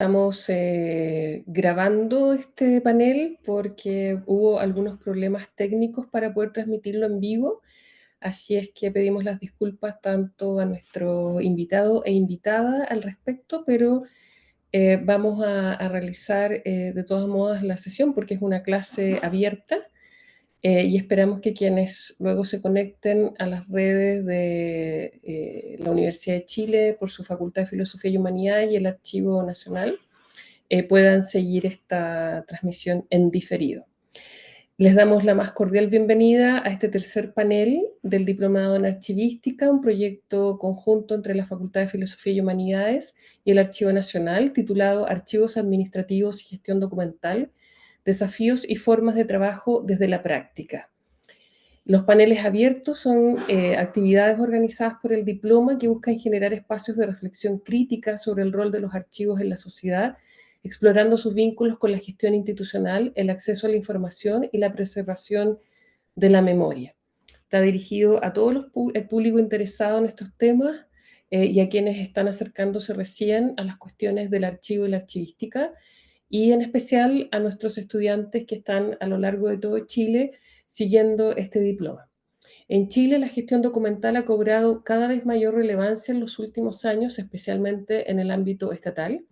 Estamos grabando este panel porque hubo algunos problemas técnicos para poder transmitirlo en vivo, así es que pedimos las disculpas tanto a nuestro invitado e invitada al respecto, pero vamos a realizar de todas modas la sesión porque es una clase abierta y esperamos que quienes luego se conecten a las redes de la Universidad de Chile por su Facultad de Filosofía y Humanidades y el Archivo Nacional puedan seguir esta transmisión en diferido. Les damos la más cordial bienvenida a este tercer panel del Diplomado en Archivística, un proyecto conjunto entre la Facultad de Filosofía y Humanidades y el Archivo Nacional, titulado Archivos Administrativos y Gestión Documental, Desafíos y Formas de Trabajo desde la Práctica. Los paneles abiertos son actividades organizadas por el diploma que buscan generar espacios de reflexión crítica sobre el rol de los archivos en la sociedad, explorando sus vínculos con la gestión institucional, el acceso a la información y la preservación de la memoria. Está dirigido a todo el público interesado en estos temas y a quienes están acercándose recién a las cuestiones del archivo y la archivística, y en especial a nuestros estudiantes que están a lo largo de todo Chile siguiendo este diploma. En Chile, la gestión documental ha cobrado cada vez mayor relevancia en los últimos años, especialmente en el ámbito estatal.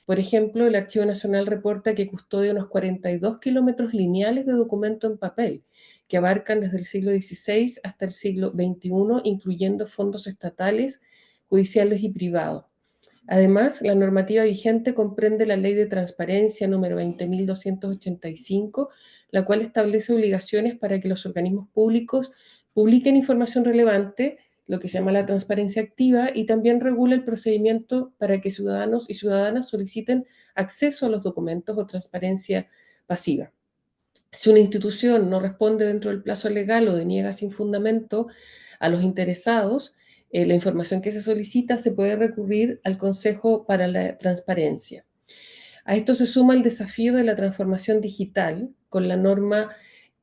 Por ejemplo, el Archivo Nacional reporta que custodia unos 42 kilómetros lineales de documento en papel, que abarcan desde el siglo XVI hasta el siglo XXI, incluyendo fondos estatales, judiciales y privados. Además, la normativa vigente comprende la Ley de Transparencia número 20.285, la cual establece obligaciones para que los organismos públicos publiquen información relevante, lo que se llama la transparencia activa, y también regula el procedimiento para que ciudadanos y ciudadanas soliciten acceso a los documentos o transparencia pasiva. Si una institución no responde dentro del plazo legal o deniega sin fundamento a los interesados la información que se solicita, se puede recurrir al Consejo para la Transparencia. A esto se suma el desafío de la transformación digital con la norma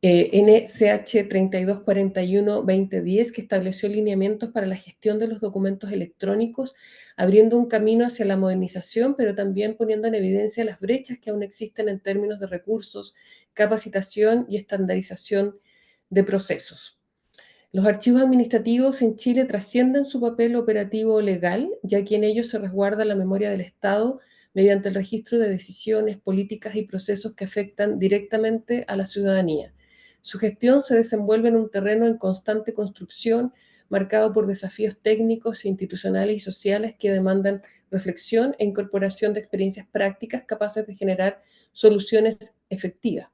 NCH 3241-2010, que estableció lineamientos para la gestión de los documentos electrónicos, abriendo un camino hacia la modernización, pero también poniendo en evidencia las brechas que aún existen en términos de recursos, capacitación y estandarización de procesos. Los archivos administrativos en Chile trascienden su papel operativo legal, ya que en ellos se resguarda la memoria del Estado mediante el registro de decisiones, políticas y procesos que afectan directamente a la ciudadanía. Su gestión se desenvuelve en un terreno en constante construcción, marcado por desafíos técnicos, institucionales y sociales que demandan reflexión e incorporación de experiencias prácticas capaces de generar soluciones efectivas.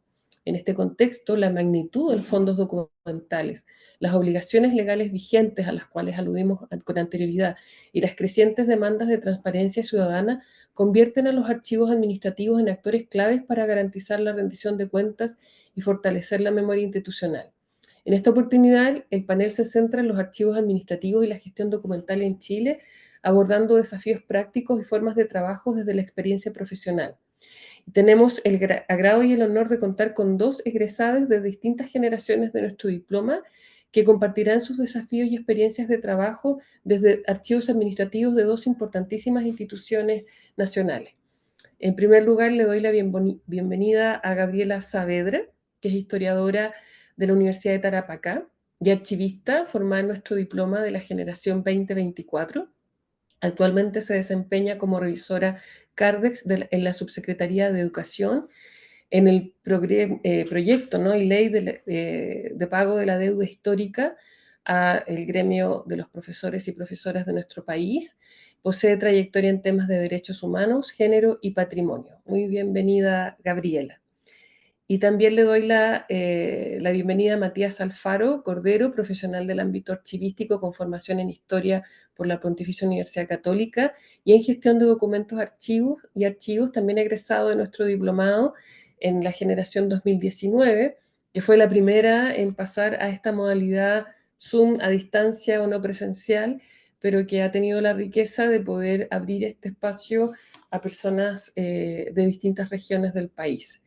En este contexto, la magnitud de los fondos documentales, las obligaciones legales vigentes a las cuales aludimos con anterioridad y las crecientes demandas de transparencia ciudadana convierten a los archivos administrativos en actores claves para garantizar la rendición de cuentas y fortalecer la memoria institucional. En esta oportunidad, el panel se centra en los archivos administrativos y la gestión documental en Chile, abordando desafíos prácticos y formas de trabajo desde la experiencia profesional. Tenemos el agrado y el honor de contar con dos egresadas de distintas generaciones de nuestro diploma que compartirán sus desafíos y experiencias de trabajo desde archivos administrativos de dos importantísimas instituciones nacionales. En primer lugar, le doy la bienvenida a Gabriela Saavedra, que es historiadora de la Universidad de Tarapacá y archivista formada en nuestro diploma de la generación 2024. Actualmente se desempeña como revisora Cardex en la Subsecretaría de Educación en el proyecto, ¿no?, y ley de pago de la deuda histórica al gremio de los profesores y profesoras de nuestro país. Posee trayectoria en temas de derechos humanos, género y patrimonio. Muy bienvenida, Gabriela. Y también le doy la bienvenida a Matías Alfaro Cordero, profesional del ámbito archivístico con formación en Historia por la Pontificia Universidad Católica y en Gestión de Documentos archivos, también egresado de nuestro diplomado en la generación 2019, que fue la primera en pasar a esta modalidad Zoom a distancia o no presencial, pero que ha tenido la riqueza de poder abrir este espacio a personas de distintas regiones del país.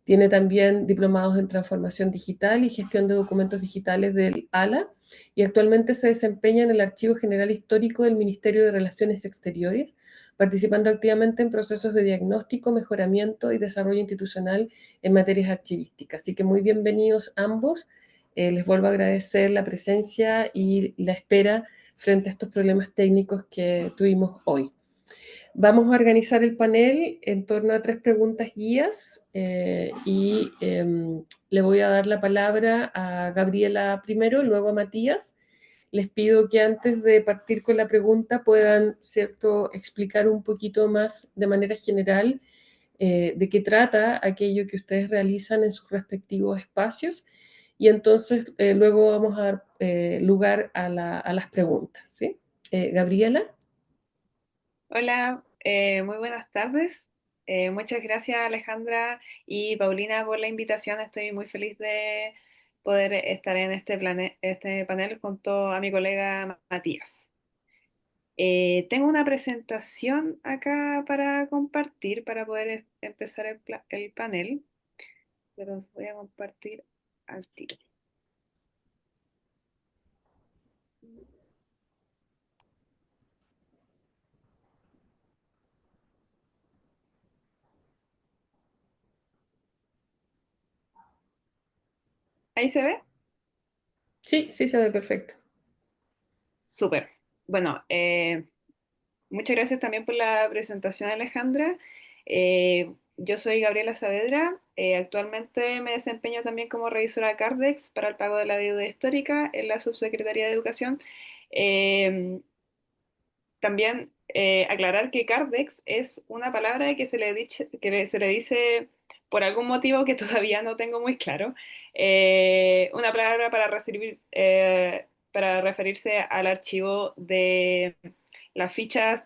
Tiene también diplomados en transformación digital y gestión de documentos digitales del ALA y actualmente se desempeña en el Archivo General Histórico del Ministerio de Relaciones Exteriores, participando activamente en procesos de diagnóstico, mejoramiento y desarrollo institucional en materias archivísticas. Así que muy bienvenidos ambos. Les vuelvo a agradecer la presencia y la espera frente a estos problemas técnicos que tuvimos hoy. Vamos a organizar el panel en torno a 3 preguntas guías y le voy a dar la palabra a Gabriela primero, luego a Matías. Les pido que antes de partir con la pregunta puedan, ¿cierto?, explicar un poquito más de manera general de qué trata aquello que ustedes realizan en sus respectivos espacios y entonces luego vamos a dar lugar a las preguntas, ¿sí? Gabriela. Hola, muy buenas tardes. Muchas gracias Alejandra y Paulina por la invitación. Estoy muy feliz de poder estar en este panel junto a mi colega Matías. Tengo una presentación acá para compartir para poder empezar el panel, pero os voy a compartir al tiro. ¿Ahí se ve? Sí, sí se ve perfecto. Súper. Bueno, muchas gracias también por la presentación, Alejandra. Yo soy Gabriela Saavedra. Actualmente me desempeño también como revisora Cardex para el pago de la deuda histórica en la Subsecretaría de Educación. Eh, También aclarar que Cardex es una palabra que se le dice por algún motivo que todavía no tengo muy claro. Una palabra para referirse al archivo de las fichas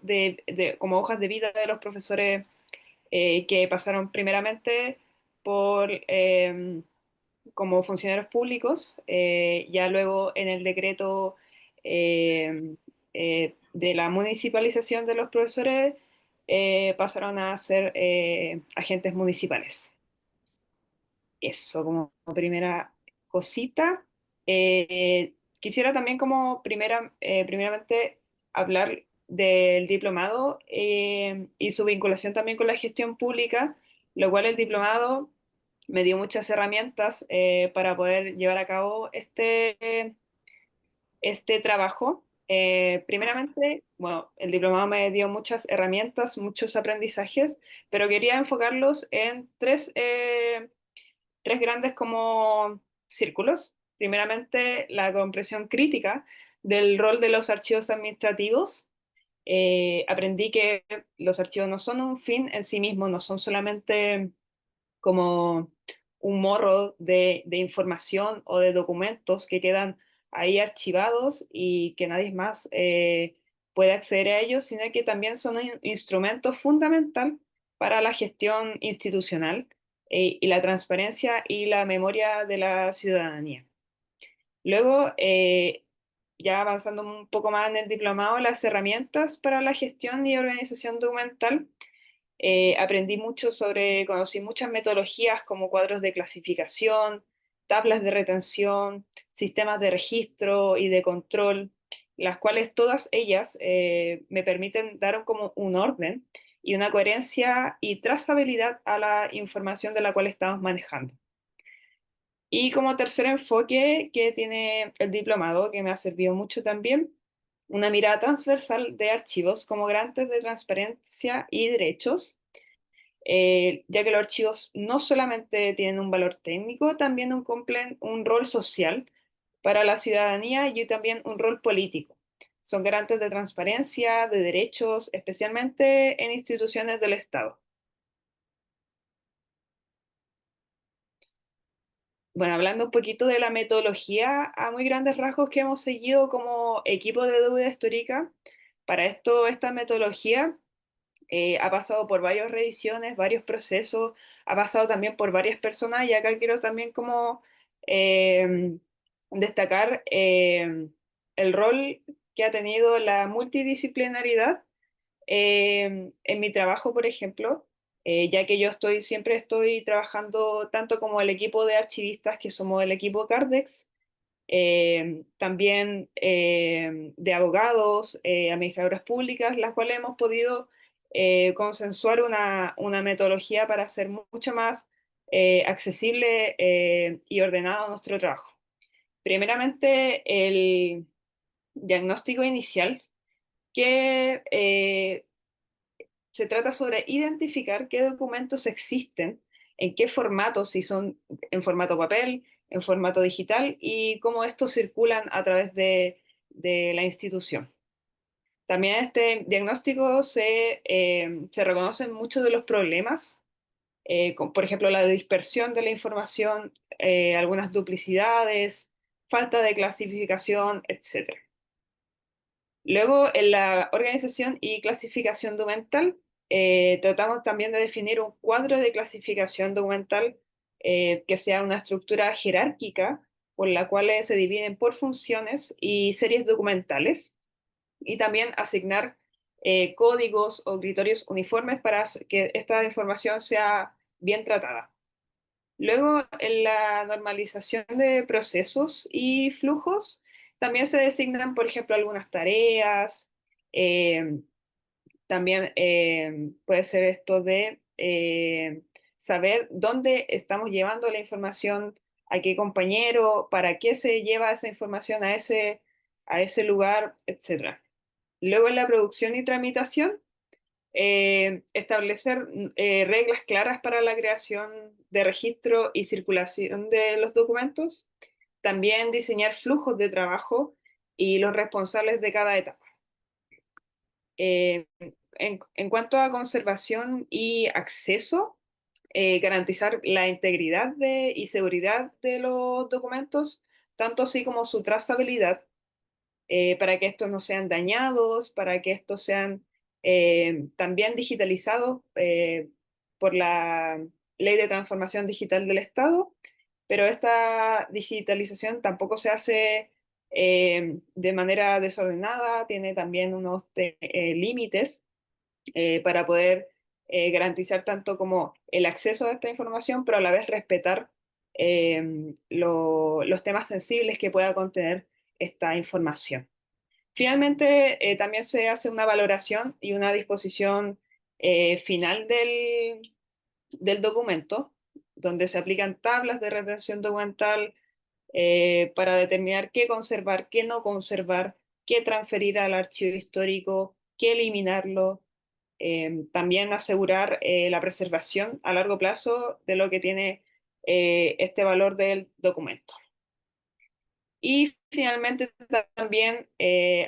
como hojas de vida de los profesores que pasaron primeramente por como funcionarios públicos, ya luego en el decreto eh, de la municipalización de los profesores pasaron a ser agentes municipales. Eso como primera cosita. Quisiera también como primeramente hablar del diplomado y su vinculación también con la gestión pública, lo cual el diplomado me dio muchas herramientas para poder llevar a cabo este trabajo. Primeramente, bueno, el diplomado me dio muchas herramientas, muchos aprendizajes, pero quería enfocarlos en tres grandes como círculos. Primeramente, la comprensión crítica del rol de los archivos administrativos. Aprendí que los archivos no son un fin en sí mismos, no son solamente como un morro de información o de documentos que quedan ahí archivados y que nadie más puede acceder a ellos, sino que también son un instrumento fundamental para la gestión institucional y la transparencia y la memoria de la ciudadanía. Luego, ya avanzando un poco más en el diplomado, las herramientas para la gestión y organización documental. Conocí muchas metodologías como cuadros de clasificación, tablas de retención, sistemas de registro y de control, las cuales todas ellas me permiten dar como un orden y una coherencia y trazabilidad a la información de la cual estamos manejando. Y como tercer enfoque que tiene el diplomado, que me ha servido mucho también, una mirada transversal de archivos como garantes de transparencia y derechos, ya que los archivos no solamente tienen un valor técnico, también cumplen un rol social para la ciudadanía y también un rol político. Son garantes de transparencia, de derechos, especialmente en instituciones del Estado. Bueno, hablando un poquito de la metodología a muy grandes rasgos que hemos seguido como equipo de deuda histórica, para esto esta metodología ha pasado por varias revisiones, varios procesos, ha pasado también por varias personas y acá quiero también como eh, destacar el rol que ha tenido la multidisciplinaridad en mi trabajo, por ejemplo. ya que yo siempre estoy trabajando tanto como el equipo de archivistas, que somos el equipo Cardex, también de abogados, administradoras públicas, las cuales hemos podido consensuar una metodología para hacer mucho más accesible y ordenado nuestro trabajo. Primeramente, el diagnóstico inicial, que se trata sobre identificar qué documentos existen, en qué formato, si son en formato papel, en formato digital y cómo estos circulan a través de la institución. También en este diagnóstico se reconocen muchos de los problemas, por ejemplo la dispersión de la información, algunas duplicidades, falta de clasificación, etc. Luego, en la organización y clasificación documental, tratamos también de definir un cuadro de clasificación documental que sea una estructura jerárquica por la cual se dividen por funciones y series documentales, y también asignar códigos o criterios uniformes para que esta información sea bien tratada. Luego, en la normalización de procesos y flujos, también se designan, por ejemplo, algunas tareas. eh, También puede ser esto de saber dónde estamos llevando la información, a qué compañero, para qué se lleva esa información a ese lugar, etc. Luego, en la producción y tramitación, establecer reglas claras para la creación de registro y circulación de los documentos, también diseñar flujos de trabajo y los responsables de cada etapa. Eh, en cuanto a conservación y acceso, garantizar la integridad y seguridad de los documentos, tanto así como su trazabilidad, para que estos no sean dañados, para que estos sean también digitalizados por la Ley de Transformación Digital del Estado, pero esta digitalización tampoco se hace de manera desordenada, tiene también unos límites para poder garantizar tanto como el acceso a esta información, pero a la vez respetar los temas sensibles que pueda contener esta información. Finalmente, también se hace una valoración y una disposición final del documento, donde se aplican tablas de retención documental para determinar qué conservar, qué no conservar, qué transferir al archivo histórico, qué eliminarlo. También asegurar la preservación a largo plazo de lo que tiene este valor del documento. Y finalmente también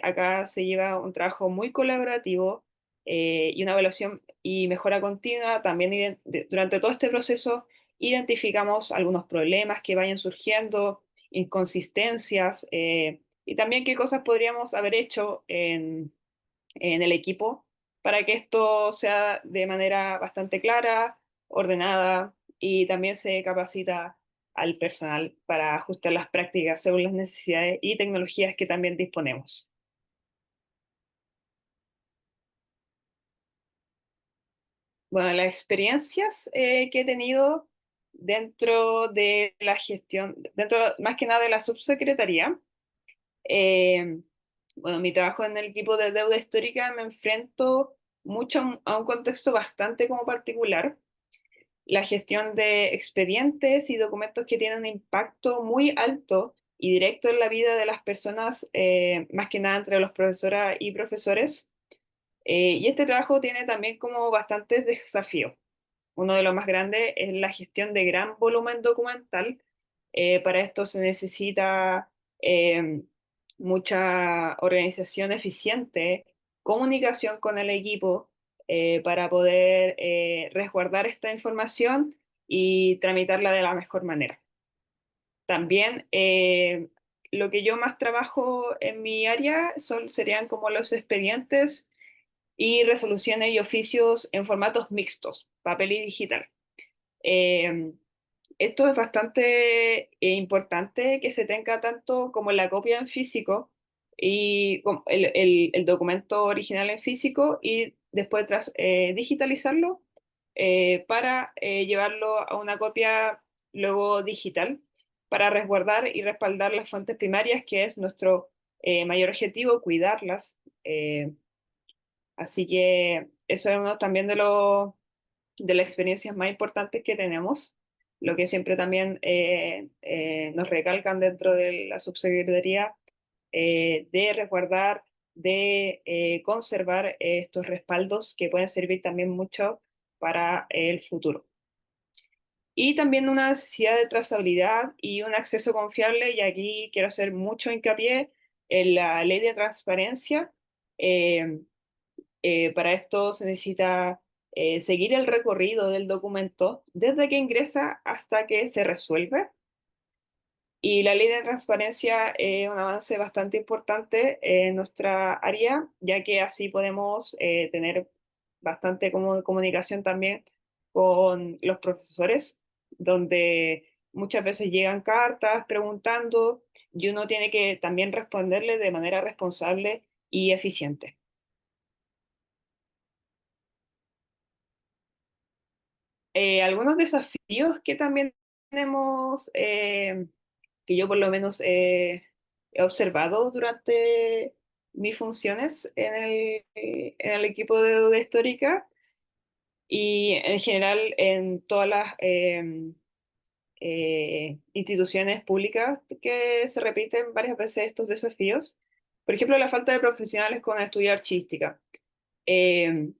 acá se lleva un trabajo muy colaborativo y una evaluación y mejora continua. También durante todo este proceso identificamos algunos problemas que vayan surgiendo, inconsistencias y también qué cosas podríamos haber hecho en el equipo para que esto sea de manera bastante clara, ordenada, y también se capacita al personal para ajustar las prácticas según las necesidades y tecnologías que también disponemos. Bueno, las experiencias que he tenido dentro de la gestión, dentro más que nada de la subsecretaría, eh, bueno, mi trabajo en el equipo de deuda histórica me enfrento mucho a un contexto bastante como particular, la gestión de expedientes y documentos que tienen un impacto muy alto y directo en la vida de las personas, más que nada entre los profesoras y profesores. Y este trabajo tiene también como bastantes desafíos. Uno de los más grandes es la gestión de gran volumen documental. Para esto se necesita eh, mucha organización eficiente, comunicación con el equipo para poder resguardar esta información y tramitarla de la mejor manera. También lo que yo más trabajo en mi área serían como los expedientes y resoluciones y oficios en formatos mixtos, papel y digital. Eh, Esto es bastante importante que se tenga tanto como la copia en físico y como el documento original en físico y después digitalizarlo para llevarlo a una copia luego digital para resguardar y respaldar las fuentes primarias, que es nuestro mayor objetivo, cuidarlas. Así que eso es uno también de las experiencias más importantes que tenemos, lo que siempre también nos recalcan dentro de la subsecretaría, de resguardar, de conservar estos respaldos que pueden servir también mucho para el futuro. Y también una necesidad de trazabilidad y un acceso confiable, y aquí quiero hacer mucho hincapié en la ley de transparencia. Eh, para esto se necesita seguir el recorrido del documento desde que ingresa hasta que se resuelve. Y la ley de transparencia es un avance bastante importante en nuestra área, ya que así podemos tener bastante comunicación también con los profesores, donde muchas veces llegan cartas preguntando y uno tiene que también responderle de manera responsable y eficiente. Algunos desafíos que también tenemos, que yo por lo menos he observado durante mis funciones en el equipo de deuda histórica y en general en todas las instituciones públicas, que se repiten varias veces estos desafíos. Por ejemplo, la falta de profesionales con estudio artística. Eh,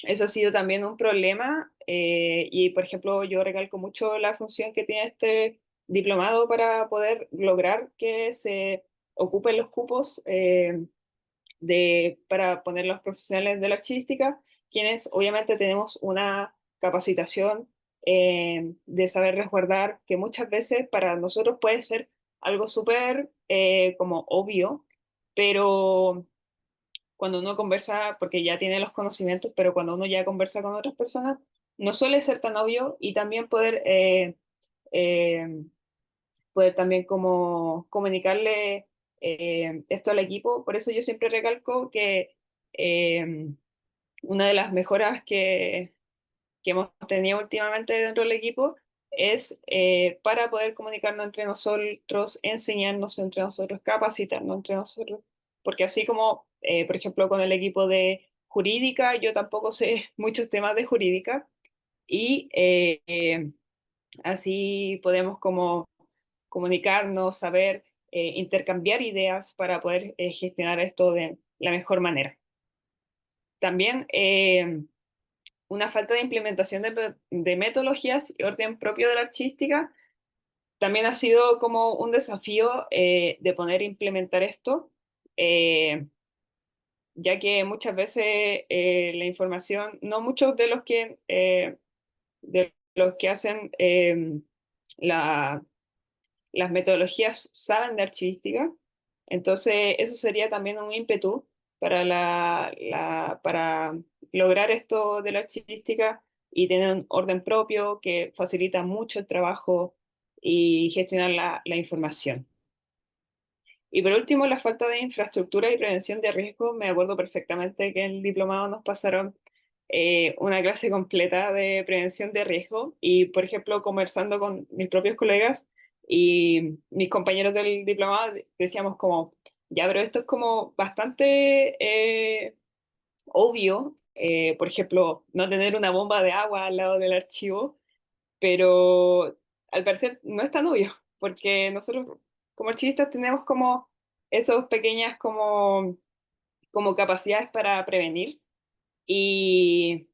Eso ha sido también un problema, y, por ejemplo, yo recalco mucho la función que tiene este diplomado para poder lograr que se ocupen los cupos para poner los profesionales de la artística, quienes obviamente tenemos una capacitación de saber resguardar, que muchas veces para nosotros puede ser algo súper como obvio, pero cuando uno conversa, porque ya tiene los conocimientos, pero cuando uno ya conversa con otras personas, no suele ser tan obvio, y también eh, poder también como comunicarle esto al equipo. Por eso yo siempre recalco que eh, una de las mejoras que hemos tenido últimamente dentro del equipo es para poder comunicarnos entre nosotros, enseñarnos entre nosotros, capacitarnos entre nosotros, porque así como, por ejemplo, con el equipo de jurídica, yo tampoco sé muchos temas de jurídica, y así podemos como comunicarnos, saber intercambiar ideas para poder gestionar esto de la mejor manera. También una falta de implementación de metodologías y orden propio de la artística también ha sido como un desafío de poder implementar esto, eh, ya que muchas veces la información, no muchos de los que hacen la las metodologías saben de archivística, entonces eso sería también un ímpetu para, para lograr esto de la archivística y tener un orden propio que facilita mucho el trabajo y gestionar la información. Y por último, la falta de infraestructura y prevención de riesgos. Me acuerdo perfectamente que en el diplomado nos pasaron una clase completa de prevención de riesgo, y, por ejemplo, conversando con mis propios colegas y mis compañeros del diplomado, decíamos como, ya, pero esto es como bastante obvio. Por ejemplo, no tener una bomba de agua al lado del archivo, pero al parecer no es tan obvio, porque nosotros como archivistas tenemos como esas pequeñas como capacidades para prevenir, y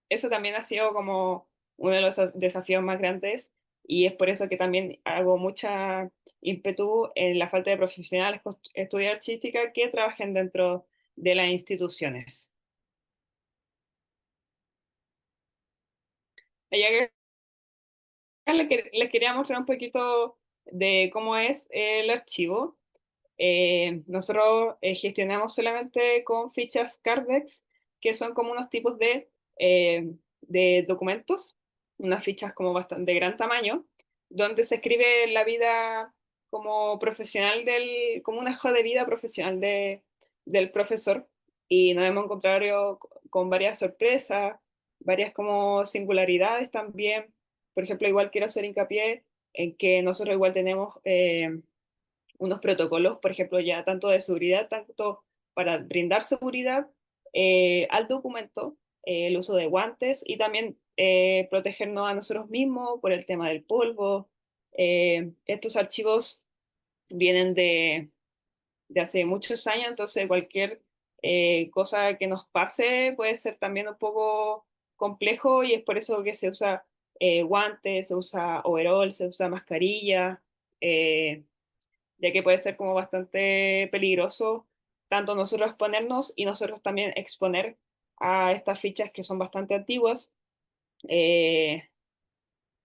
eso también ha sido como uno de los desafíos más grandes, y es por eso que también hago mucha ímpetu en la falta de profesionales con estudiar artística que trabajen dentro de las instituciones. Ya que les quería mostrar un poquito de cómo es el archivo. Nosotros gestionamos solamente con fichas Cardex, que son como unos tipos de documentos, unas fichas como bastante de gran tamaño, donde se escribe la vida como profesional como una hoja de vida profesional del profesor, y nos hemos encontrado con varias sorpresas. varias como singularidades también. Por ejemplo, igual quiero hacer hincapié en que nosotros igual tenemos unos protocolos, por ejemplo, ya tanto de seguridad, tanto para brindar seguridad al documento, el uso de guantes y también protegernos a nosotros mismos por el tema del polvo. Estos archivos vienen de hace muchos años, entonces cualquier cosa que nos pase puede ser también un poco complejo y es por eso que se usa guantes, se usa overol, se usa mascarilla, ya que puede ser como bastante peligroso tanto nosotros exponernos y nosotros también exponer a estas fichas que son bastante antiguas eh,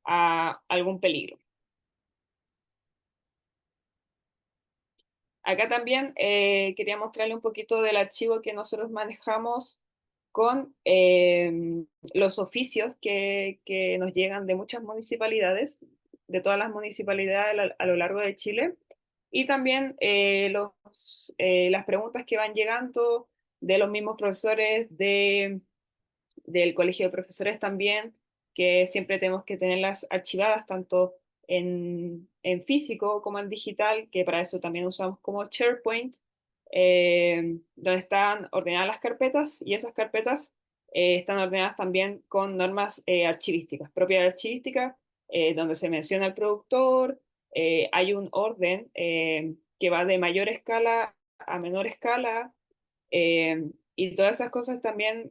a algún peligro. Acá también quería mostrarle un poquito del archivo que nosotros manejamos con los oficios que nos llegan de muchas municipalidades, de todas las municipalidades a lo largo de Chile, y también las preguntas que van llegando de los mismos profesores del colegio de profesores también, que siempre tenemos que tenerlas archivadas tanto en físico como en digital, que para eso también usamos como SharePoint, donde están ordenadas las carpetas y esas carpetas están ordenadas también con normas archivísticas, propias de archivística, donde se menciona el productor, hay un orden que va de mayor escala a menor escala, y todas esas cosas también,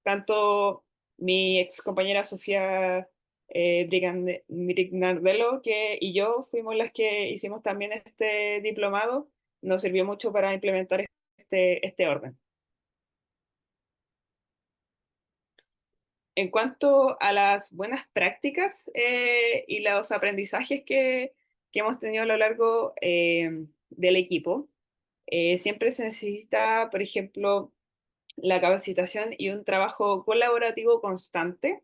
tanto mi ex compañera Sofía Brignardello y yo fuimos las que hicimos también este diplomado, nos sirvió mucho para implementar este orden. En cuanto a las buenas prácticas y los aprendizajes que hemos tenido a lo largo del equipo, siempre se necesita, por ejemplo, la capacitación y un trabajo colaborativo constante.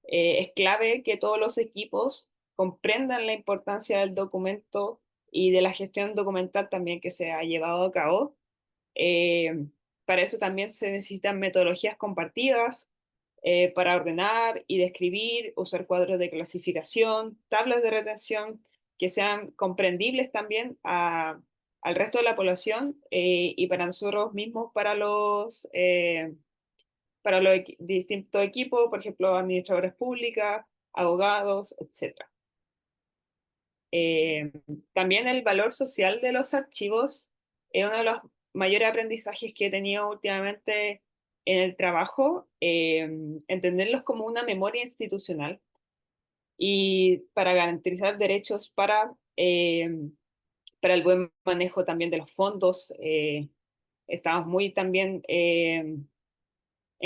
Es clave que todos los equipos comprendan la importancia del documento y de la gestión documental también que se ha llevado a cabo. Eh, para eso también se necesitan metodologías compartidas para ordenar y describir, usar cuadros de clasificación, tablas de retención que sean comprendibles también al resto de la población y para nosotros mismos, para los distintos equipos, por ejemplo, administradores públicas, abogados, etcétera. Eh, También el valor social de los archivos es uno de los mayores aprendizajes que he tenido últimamente en el trabajo, entenderlos como una memoria institucional y para garantizar derechos para el buen manejo también de los fondos. Estamos muy también en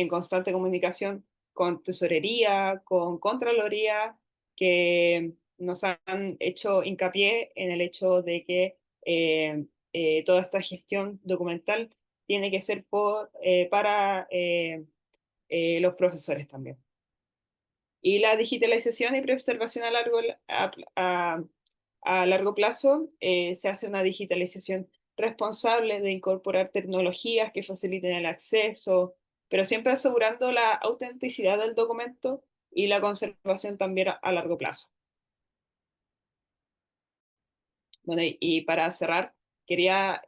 constante comunicación con tesorería, con contraloría, que nos han hecho hincapié en el hecho de que toda esta gestión documental tiene que ser para los profesores también. Y la digitalización y preobservación a, a largo plazo, se hace una digitalización responsable de incorporar tecnologías que faciliten el acceso, pero siempre asegurando la autenticidad del documento y la conservación también a largo plazo. Bueno, y para cerrar, quería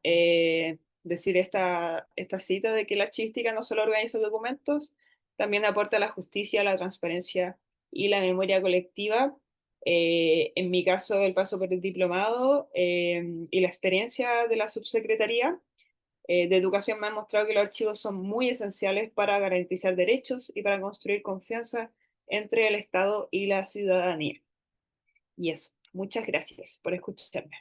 decir esta cita de que la archivística no solo organiza documentos, también aporta la justicia, la transparencia y la memoria colectiva. En mi caso, el paso por el diplomado y la experiencia de la subsecretaría de Educación me han mostrado que los archivos son muy esenciales para garantizar derechos y para construir confianza entre el Estado y la ciudadanía. Y eso, muchas gracias por escucharme.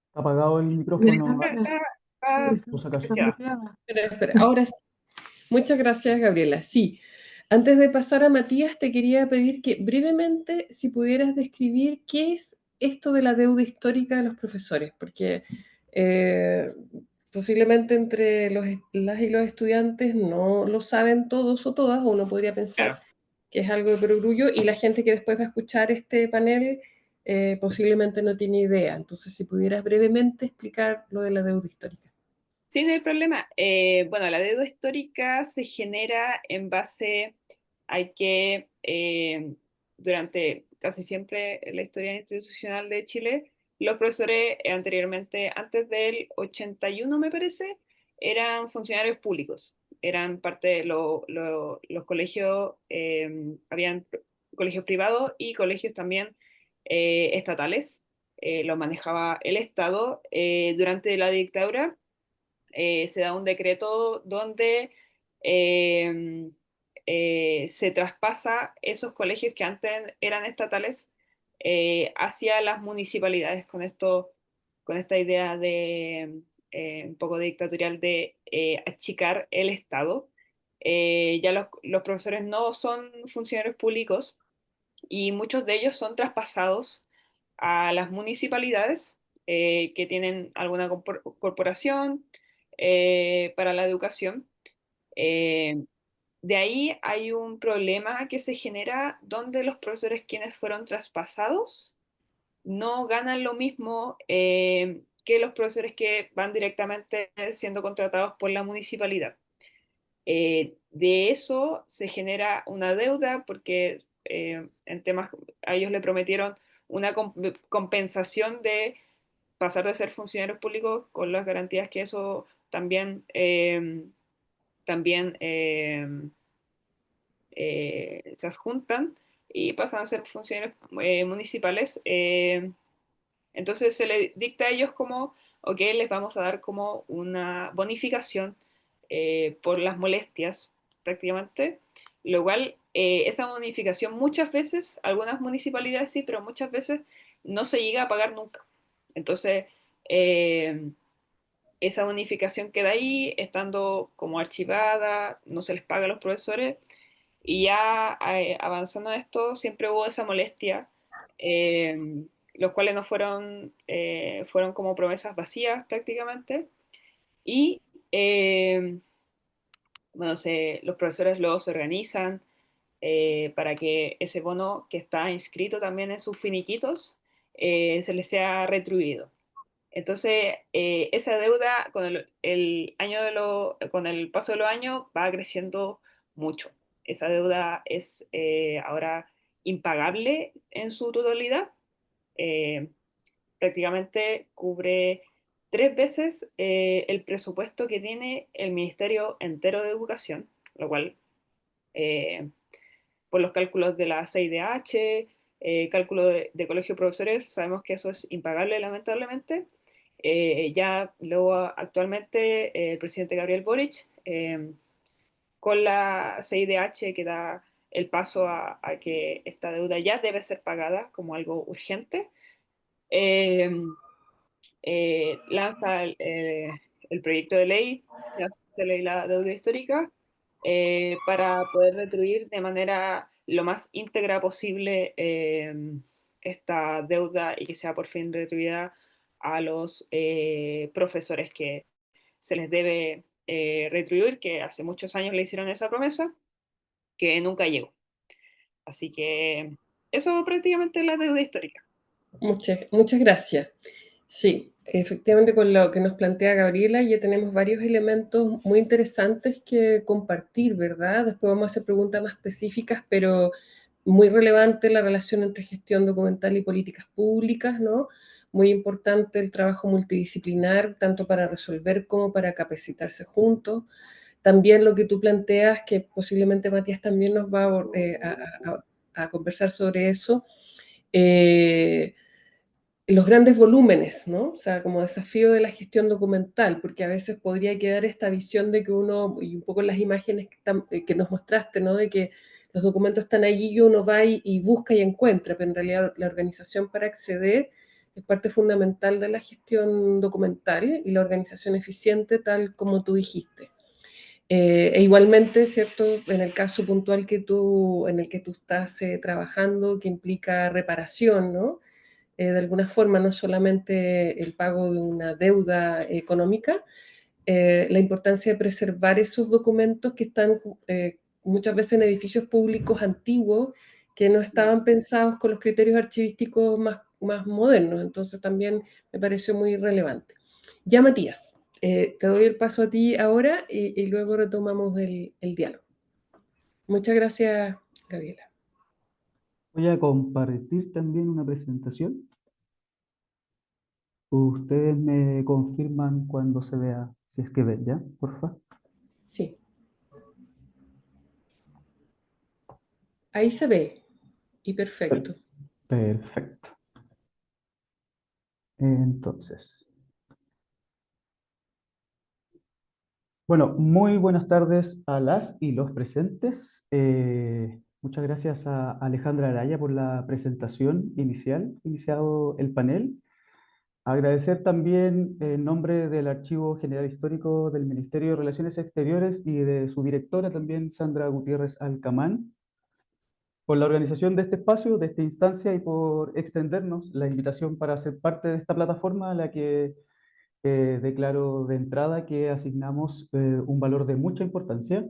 Está apagado el micrófono, Gabriela, por si acaso. Gracias. espera, ahora sí. Muchas gracias, Gabriela. Sí, antes de pasar a Matías, te quería pedir que brevemente, si pudieras describir qué es esto de la deuda histórica de los profesores, porque eh, posiblemente entre las y los estudiantes no lo saben todos o todas, o uno podría pensar Claro. que es algo de perogrullo, y la gente que después va a escuchar este panel posiblemente no tiene idea. Entonces, si pudieras brevemente explicar lo de la deuda histórica. Sí, no hay problema. Bueno, la deuda histórica se genera en base a que durante casi siempre en la historia institucional de Chile, los profesores anteriormente, antes del 81 me parece, eran funcionarios públicos, eran parte de los colegios, habían colegios privados y colegios también estatales, los manejaba el Estado. Durante la dictadura se da un decreto donde eh, se traspasa esos colegios que antes eran estatales hacia las municipalidades con esta idea de un poco dictatorial de achicar el Estado. Ya los profesores no son funcionarios públicos y muchos de ellos son traspasados a las municipalidades que tienen alguna corporación para la educación. Eh, de ahí hay un problema que se genera donde los profesores quienes fueron traspasados no ganan lo mismo que los profesores que van directamente siendo contratados por la municipalidad. De eso se genera una deuda porque en temas, a ellos le prometieron una compensación de pasar de ser funcionarios públicos con las garantías que eso también se adjuntan y pasan a ser funcionarios municipales. Entonces se le dicta a ellos como, ok, les vamos a dar como una bonificación por las molestias prácticamente, lo cual esa bonificación muchas veces, algunas municipalidades sí, pero muchas veces no se llega a pagar nunca. Entonces, eh, esa bonificación queda ahí, estando como archivada, no se les paga a los profesores y ya avanzando en esto, siempre hubo esa molestia, los cuales no fueron, fueron como promesas vacías prácticamente. Y bueno, los profesores luego se organizan para que ese bono que está inscrito también en sus finiquitos se les sea retribuido. Entonces, esa deuda con con el paso de los años va creciendo mucho. Esa deuda es ahora impagable en su totalidad. Eh, Prácticamente cubre 3 veces el presupuesto que tiene el Ministerio entero de Educación, lo cual, eh, por los cálculos de la CIDH, cálculo de colegio de profesores, sabemos que eso es impagable, lamentablemente. Ya luego actualmente el presidente Gabriel Boric, con la CIDH que da el paso a que esta deuda ya debe ser pagada como algo urgente, eh, lanza el proyecto de ley, se hace ley la deuda histórica, para poder retribuir de manera lo más íntegra posible esta deuda y que sea por fin retribuida a los profesores que se les debe retribuir, que hace muchos años le hicieron esa promesa, que nunca llegó. Así que eso prácticamente es la deuda histórica. Muchas gracias. Sí, efectivamente con lo que nos plantea Gabriela ya tenemos varios elementos muy interesantes que compartir, ¿verdad? Después vamos a hacer preguntas más específicas, pero muy relevante la relación entre gestión documental y políticas públicas, ¿no? Muy importante el trabajo multidisciplinar, tanto para resolver como para capacitarse juntos. También lo que tú planteas, que posiblemente Matías también nos va a conversar sobre eso, los grandes volúmenes, ¿no? O sea, como desafío de la gestión documental, porque a veces podría quedar esta visión de que uno, y un poco las imágenes que nos mostraste, ¿no? De que los documentos están allí y uno va y busca y encuentra, pero en realidad la organización para acceder es parte fundamental de la gestión documental y la organización eficiente, tal como tú dijiste. E igualmente, ¿cierto? En el caso puntual en el que tú estás trabajando, que implica reparación, ¿no? De alguna forma, no solamente el pago de una deuda económica, la importancia de preservar esos documentos que están muchas veces en edificios públicos antiguos que no estaban pensados con los criterios archivísticos más modernos, entonces también me pareció muy relevante. Ya, Matías, te doy el paso a ti ahora y luego retomamos el diálogo. Muchas gracias, Gabriela. Voy a compartir también una presentación. Ustedes me confirman cuando se vea, si es que ven, ¿ya? Porfa. Sí, ahí se ve, y perfecto. Perfecto. Entonces, bueno, muy buenas tardes a las y los presentes. Muchas gracias a Alejandra Araya por la presentación inicial, iniciado el panel. Agradecer también en nombre del Archivo General Histórico del Ministerio de Relaciones Exteriores y de su directora también, Sandra Gutiérrez Alcamán, por la organización de este espacio, de esta instancia y por extendernos la invitación para ser parte de esta plataforma a la que declaro de entrada que asignamos un valor de mucha importancia,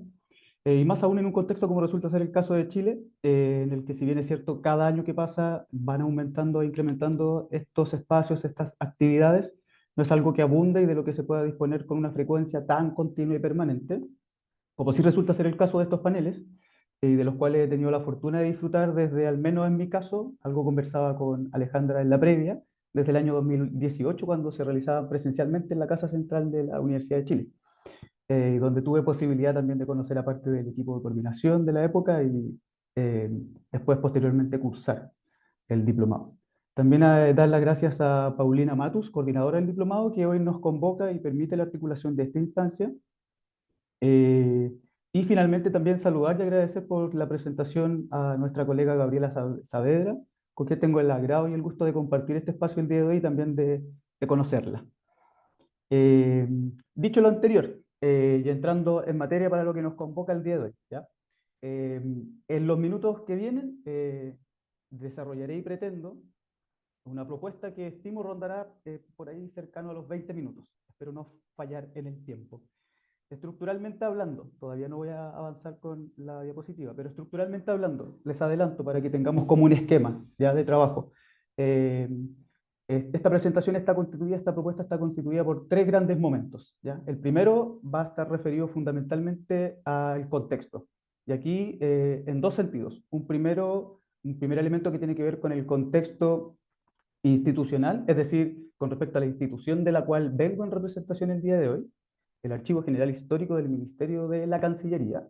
y más aún en un contexto como resulta ser el caso de Chile, en el que si bien es cierto, cada año que pasa van aumentando e incrementando estos espacios, estas actividades, no es algo que abunde y de lo que se pueda disponer con una frecuencia tan continua y permanente, como sí resulta ser el caso de estos paneles, y de los cuales he tenido la fortuna de disfrutar desde, al menos en mi caso, algo conversaba con Alejandra en la previa, desde el año 2018, cuando se realizaban presencialmente en la Casa Central de la Universidad de Chile, donde tuve posibilidad también de conocer a parte del equipo de coordinación de la época y eh, después, posteriormente, cursar el diplomado. También dar las gracias a Paulina Matus, coordinadora del diplomado, que hoy nos convoca y permite la articulación de esta instancia. Eh, y finalmente también saludar y agradecer por la presentación a nuestra colega Gabriela Saavedra, con quien tengo el agrado y el gusto de compartir este espacio el día de hoy y también de conocerla. Eh, Dicho lo anterior, y entrando en materia para lo que nos convoca el día de hoy, ¿ya? En los minutos que vienen desarrollaré y pretendo una propuesta que estimo rondará por ahí cercano a los 20 minutos. Espero no fallar en el tiempo. Estructuralmente hablando, todavía no voy a avanzar con la diapositiva, pero estructuralmente hablando, les adelanto para que tengamos como un esquema ya de trabajo. Eh, Esta presentación está constituida, esta propuesta está constituida por tres grandes momentos, ¿ya? El primero va a estar referido fundamentalmente al contexto, y aquí en dos sentidos. Un primer elemento que tiene que ver con el contexto institucional, es decir, con respecto a la institución de la cual vengo en representación el día de hoy, el Archivo General Histórico del Ministerio de la Cancillería.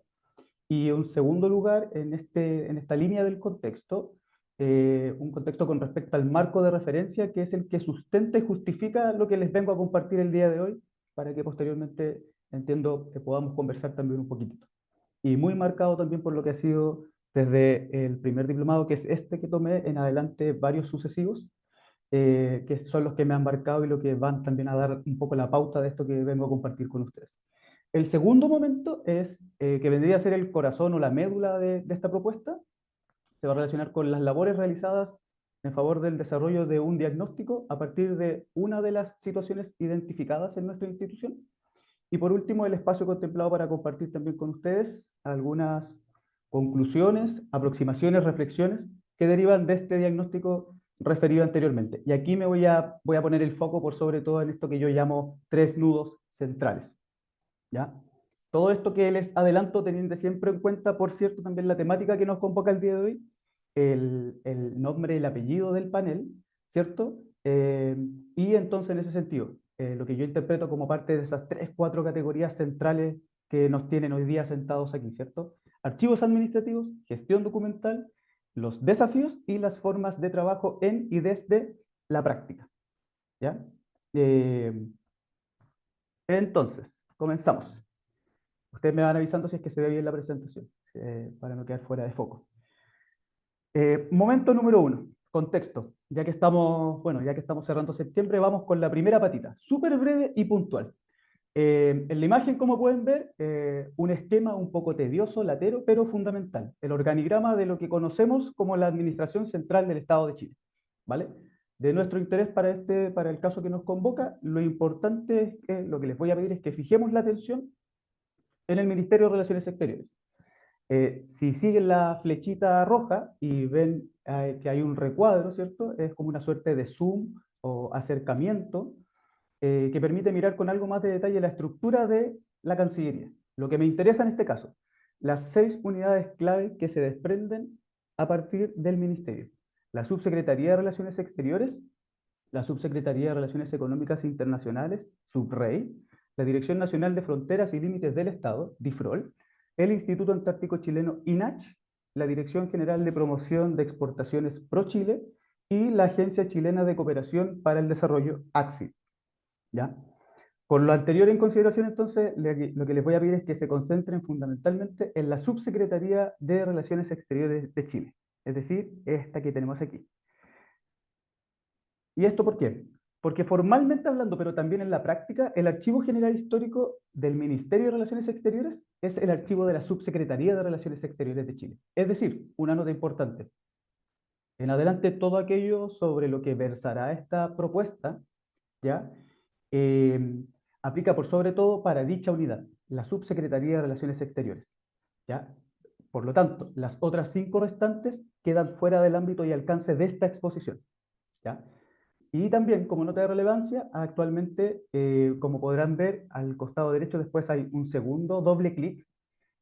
Y en segundo lugar, en esta línea del contexto, un contexto con respecto al marco de referencia, que es el que sustenta y justifica lo que les vengo a compartir el día de hoy, para que posteriormente, entiendo, que podamos conversar también un poquitito. Y muy marcado también por lo que ha sido desde el primer diplomado, que es este que tomé, en adelante varios sucesivos, que son los que me han marcado y lo que van también a dar un poco la pauta de esto que vengo a compartir con ustedes. El segundo momento es que vendría a ser el corazón o la médula de esta propuesta. Se va a relacionar con las labores realizadas en favor del desarrollo de un diagnóstico a partir de una de las situaciones identificadas en nuestra institución. Y por último, el espacio contemplado para compartir también con ustedes algunas conclusiones, aproximaciones, reflexiones que derivan de este diagnóstico referido anteriormente. Y aquí voy a poner el foco por sobre todo en esto que yo llamo tres nudos centrales, ¿ya? Todo esto que les adelanto, teniendo siempre en cuenta, por cierto, también la temática que nos convoca el día de hoy, el nombre y el apellido del panel, ¿cierto? Y entonces, en ese sentido, lo que yo interpreto como parte de esas tres, cuatro categorías centrales que nos tienen hoy día sentados aquí, ¿cierto? Archivos administrativos, gestión documental, los desafíos y las formas de trabajo en y desde la práctica, ¿ya? Eh, entonces, comenzamos. Ustedes me van avisando si es que se ve bien la presentación, para no quedar fuera de foco. Momento número uno, contexto. Ya que estamos, bueno, ya que estamos cerrando septiembre, vamos con la primera patita, súper breve y puntual. En la imagen, como pueden ver, un esquema un poco tedioso, latero, pero fundamental. El organigrama de lo que conocemos como la Administración Central del Estado de Chile, ¿vale? De nuestro interés para el caso que nos convoca, lo importante es que lo que les voy a pedir es que fijemos la atención en el Ministerio de Relaciones Exteriores. Si siguen la flechita roja y ven que hay un recuadro, ¿cierto? Es como una suerte de zoom o acercamiento que permite mirar con algo más de detalle la estructura de la Cancillería. Lo que me interesa en este caso, las 6 unidades clave que se desprenden a partir del Ministerio. La Subsecretaría de Relaciones Exteriores, la Subsecretaría de Relaciones Económicas Internacionales, SUBREI, la Dirección Nacional de Fronteras y Límites del Estado, DIFROL, el Instituto Antártico Chileno, INACH, la Dirección General de Promoción de Exportaciones ProChile y la Agencia Chilena de Cooperación para el Desarrollo, ACSI. ¿Ya? Con lo anterior en consideración, entonces, lo que les voy a pedir es que se concentren fundamentalmente en la Subsecretaría de Relaciones Exteriores de Chile, es decir, esta que tenemos aquí. ¿Y esto por qué? Porque formalmente hablando, pero también en la práctica, el Archivo General Histórico del Ministerio de Relaciones Exteriores es el archivo de la Subsecretaría de Relaciones Exteriores de Chile. Es decir, una nota importante. En adelante, todo aquello sobre lo que versará esta propuesta, ¿ya? Eh, aplica por sobre todo para dicha unidad, la Subsecretaría de Relaciones Exteriores, ¿ya? Por lo tanto, las otras 5 restantes quedan fuera del ámbito y alcance de esta exposición, ¿ya? Y también, como nota de relevancia, actualmente, como podrán ver, al costado derecho después hay un segundo doble clic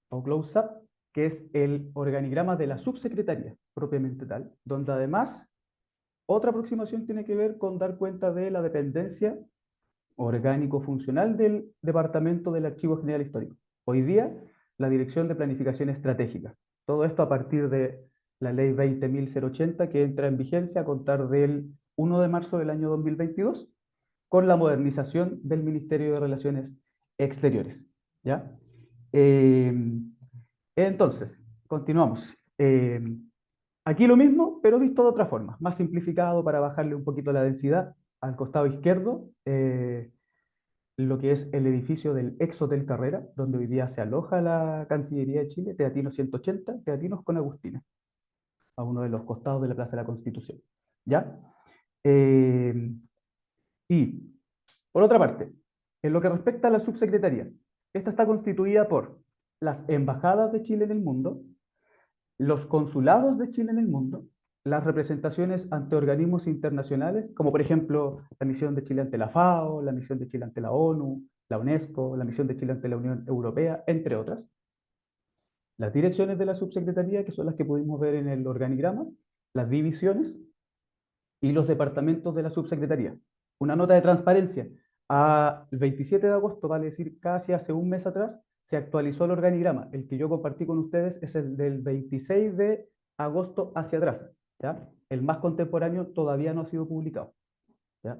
o close-up, que es el organigrama de la subsecretaría, propiamente tal, donde además otra aproximación tiene que ver con dar cuenta de la dependencia orgánico-funcional del Departamento del Archivo General Histórico. Hoy día, la Dirección de Planificación Estratégica. Todo esto a partir de la Ley 20.080 que entra en vigencia a contar del 1 de marzo del año 2022 con la modernización del Ministerio de Relaciones Exteriores. ¿Ya? Eh, entonces, continuamos. Aquí lo mismo, pero visto de otra forma, más simplificado para bajarle un poquito la densidad. Al costado izquierdo, lo que es el edificio del ex Hotel Carrera, donde hoy día se aloja la Cancillería de Chile, Teatinos 180, Teatinos con Agustina, a uno de los costados de la Plaza de la Constitución. ¿Ya? Eh, y, por otra parte, en lo que respecta a la subsecretaría, esta está constituida por las embajadas de Chile en el mundo, los consulados de Chile en el mundo, las representaciones ante organismos internacionales, como por ejemplo la misión de Chile ante la FAO, la misión de Chile ante la ONU, la UNESCO, la misión de Chile ante la Unión Europea, entre otras. Las direcciones de la subsecretaría, que son las que pudimos ver en el organigrama, las divisiones y los departamentos de la subsecretaría. Una nota de transparencia. El 27 de agosto, vale decir casi hace un mes atrás, se actualizó el organigrama. El que yo compartí con ustedes es el del 26 de agosto hacia atrás. ¿Ya? El más contemporáneo todavía no ha sido publicado. ¿Ya?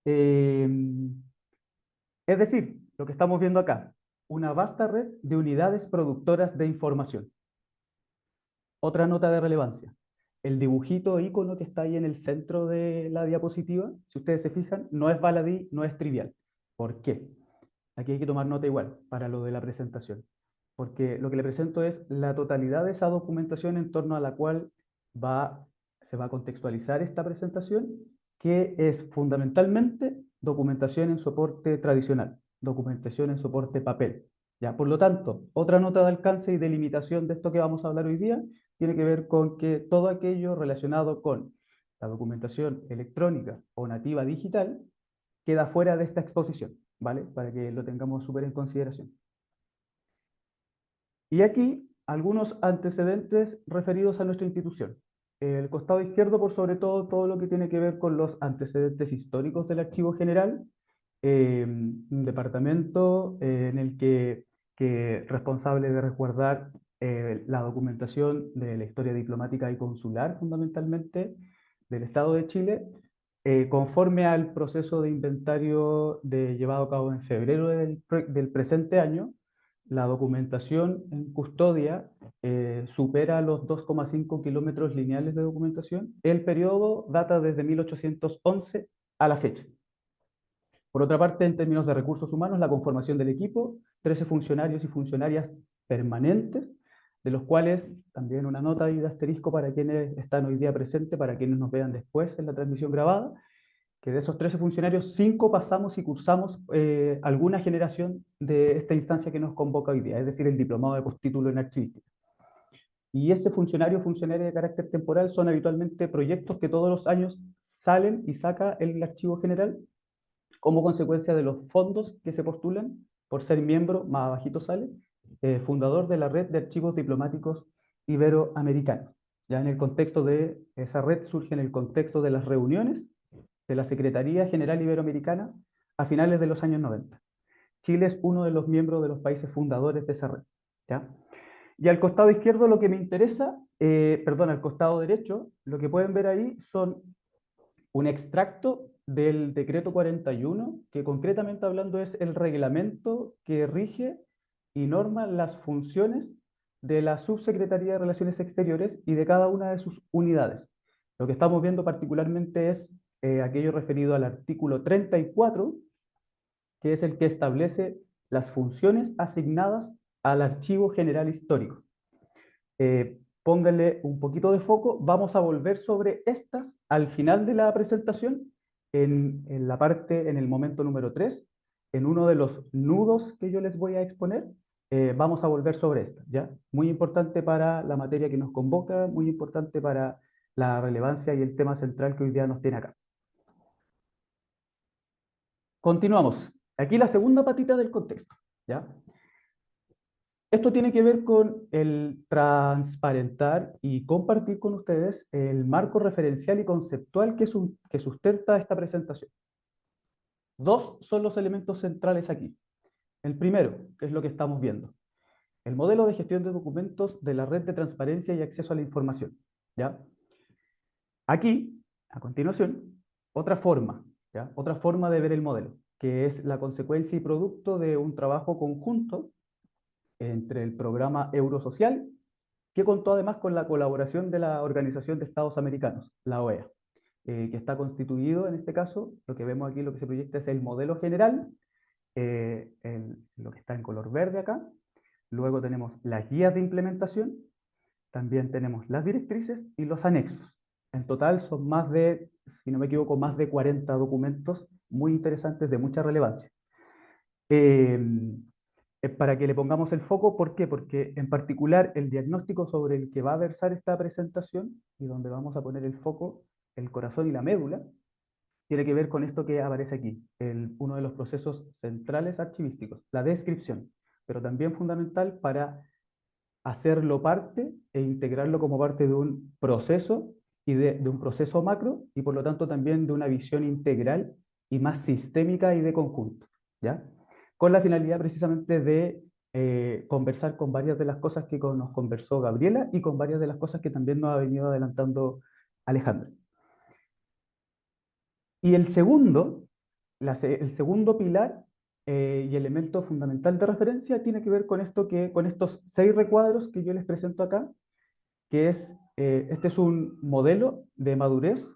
Eh, es decir, lo que estamos viendo acá, una vasta red de unidades productoras de información. Otra nota de relevancia. El dibujito icono que está ahí en el centro de la diapositiva, si ustedes se fijan, no es baladí, no es trivial. ¿Por qué? Aquí hay que tomar nota igual para lo de la presentación. Porque lo que le presento es la totalidad de esa documentación en torno a la cual se va a contextualizar esta presentación, que es fundamentalmente documentación en soporte tradicional, documentación en soporte papel. ¿Ya? Por lo tanto, otra nota de alcance y delimitación de esto que vamos a hablar hoy día tiene que ver con que todo aquello relacionado con la documentación electrónica o nativa digital queda fuera de esta exposición, ¿vale? Para que lo tengamos súper en consideración. Y aquí algunos antecedentes referidos a nuestra institución. El costado izquierdo, por sobre todo lo que tiene que ver con los antecedentes históricos del Archivo General, un departamento en el que es responsable de resguardar la documentación de la historia diplomática y consular, fundamentalmente, del Estado de Chile, conforme al proceso de inventario llevado a cabo en febrero del presente año. La documentación en custodia supera los 2,5 kilómetros lineales de documentación. El periodo data desde 1811 a la fecha. Por otra parte, en términos de recursos humanos, la conformación del equipo, 13 funcionarios y funcionarias permanentes, de los cuales también una nota y de asterisco para quienes están hoy día presentes, para quienes nos vean después en la transmisión grabada, que de esos 13 funcionarios, 5 pasamos y cursamos alguna generación de esta instancia que nos convoca hoy día, es decir, el diplomado de postítulo en archivística. Y ese funcionario o funcionaria de carácter temporal son habitualmente proyectos que todos los años salen y saca el archivo general como consecuencia de los fondos que se postulan por ser miembro, más abajito sale, fundador de la red de archivos diplomáticos iberoamericanos. Ya en el contexto de esa red surge en el contexto de las reuniones de la Secretaría General Iberoamericana a finales de los años 90. Chile es uno de los miembros de los países fundadores de esa red. ¿Ya? Y al costado izquierdo lo que me interesa, perdón, al costado derecho, lo que pueden ver ahí son un extracto del decreto 41, que concretamente hablando es el reglamento que rige y norma las funciones de la Subsecretaría de Relaciones Exteriores y de cada una de sus unidades. Lo que estamos viendo particularmente es aquello referido al artículo 34, que es el que establece las funciones asignadas al Archivo General Histórico. Pónganle un poquito de foco, vamos a volver sobre estas al final de la presentación, en la parte, en el momento número 3, en uno de los nudos que yo les voy a exponer, vamos a volver sobre esta, ¿ya? Muy importante para la materia que nos convoca, muy importante para la relevancia y el tema central que hoy día nos tiene acá. Continuamos. Aquí la segunda patita del contexto, ¿ya? Esto tiene que ver con el transparentar y compartir con ustedes el marco referencial y conceptual que sustenta esta presentación. Dos son los elementos centrales aquí. El primero, que es lo que estamos viendo, el modelo de gestión de documentos de la Red de Transparencia y Acceso a la Información. ¿Ya? Aquí, a continuación, otra forma, ¿ya? Otra forma de ver el modelo, que es la consecuencia y producto de un trabajo conjunto entre el programa Eurosocial, que contó además con la colaboración de la Organización de Estados Americanos, la OEA, que está constituido en este caso, lo que vemos aquí, lo que se proyecta es el modelo general, lo que está en color verde acá, luego tenemos las guías de implementación, también tenemos las directrices y los anexos. En total son más de, si no me equivoco, más de 40 documentos muy interesantes de mucha relevancia. Para que le pongamos el foco, ¿por qué? Porque en particular el diagnóstico sobre el que va a versar esta presentación y donde vamos a poner el foco, el corazón y la médula, tiene que ver con esto que aparece aquí, uno de los procesos centrales archivísticos, la descripción, pero también fundamental para hacerlo parte e integrarlo como parte de un proceso y de un proceso macro y por lo tanto también de una visión integral y más sistémica y de conjunto, ¿ya? Con la finalidad precisamente de conversar con varias de las cosas que nos conversó Gabriela y con varias de las cosas que también nos ha venido adelantando Alejandro. Y el segundo pilar y elemento fundamental de referencia tiene que ver con con estos 6 recuadros que yo les presento acá, que es, este es un modelo de madurez,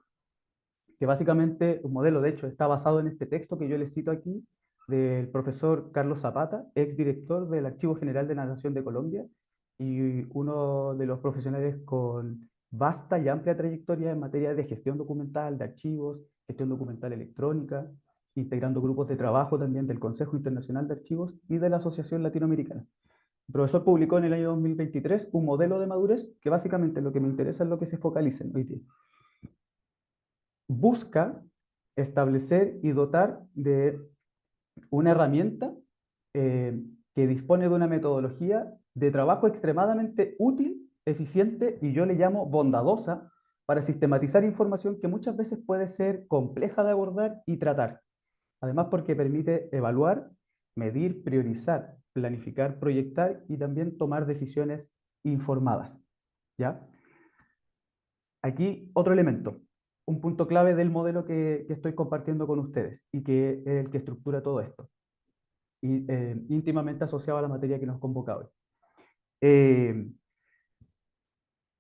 que básicamente, un modelo de hecho está basado en este texto que yo les cito aquí, del profesor Carlos Zapata, exdirector del Archivo General de la Nación de Colombia, y uno de los profesionales con vasta y amplia trayectoria en materia de gestión documental, de archivos, gestión documental electrónica, integrando grupos de trabajo también del Consejo Internacional de Archivos y de la Asociación Latinoamericana. El profesor publicó en el año 2023 un modelo de madurez que básicamente lo que me interesa es lo que se focaliza hoy día. Busca establecer y dotar de una herramienta que dispone de una metodología de trabajo extremadamente útil, eficiente y yo le llamo bondadosa para sistematizar información que muchas veces puede ser compleja de abordar y tratar. Además porque permite evaluar, medir, priorizar, planificar, proyectar y también tomar decisiones informadas. ¿Ya? Aquí otro elemento, un punto clave del modelo que estoy compartiendo con ustedes y que es el que estructura todo esto, y íntimamente asociado a la materia que nos convoca hoy.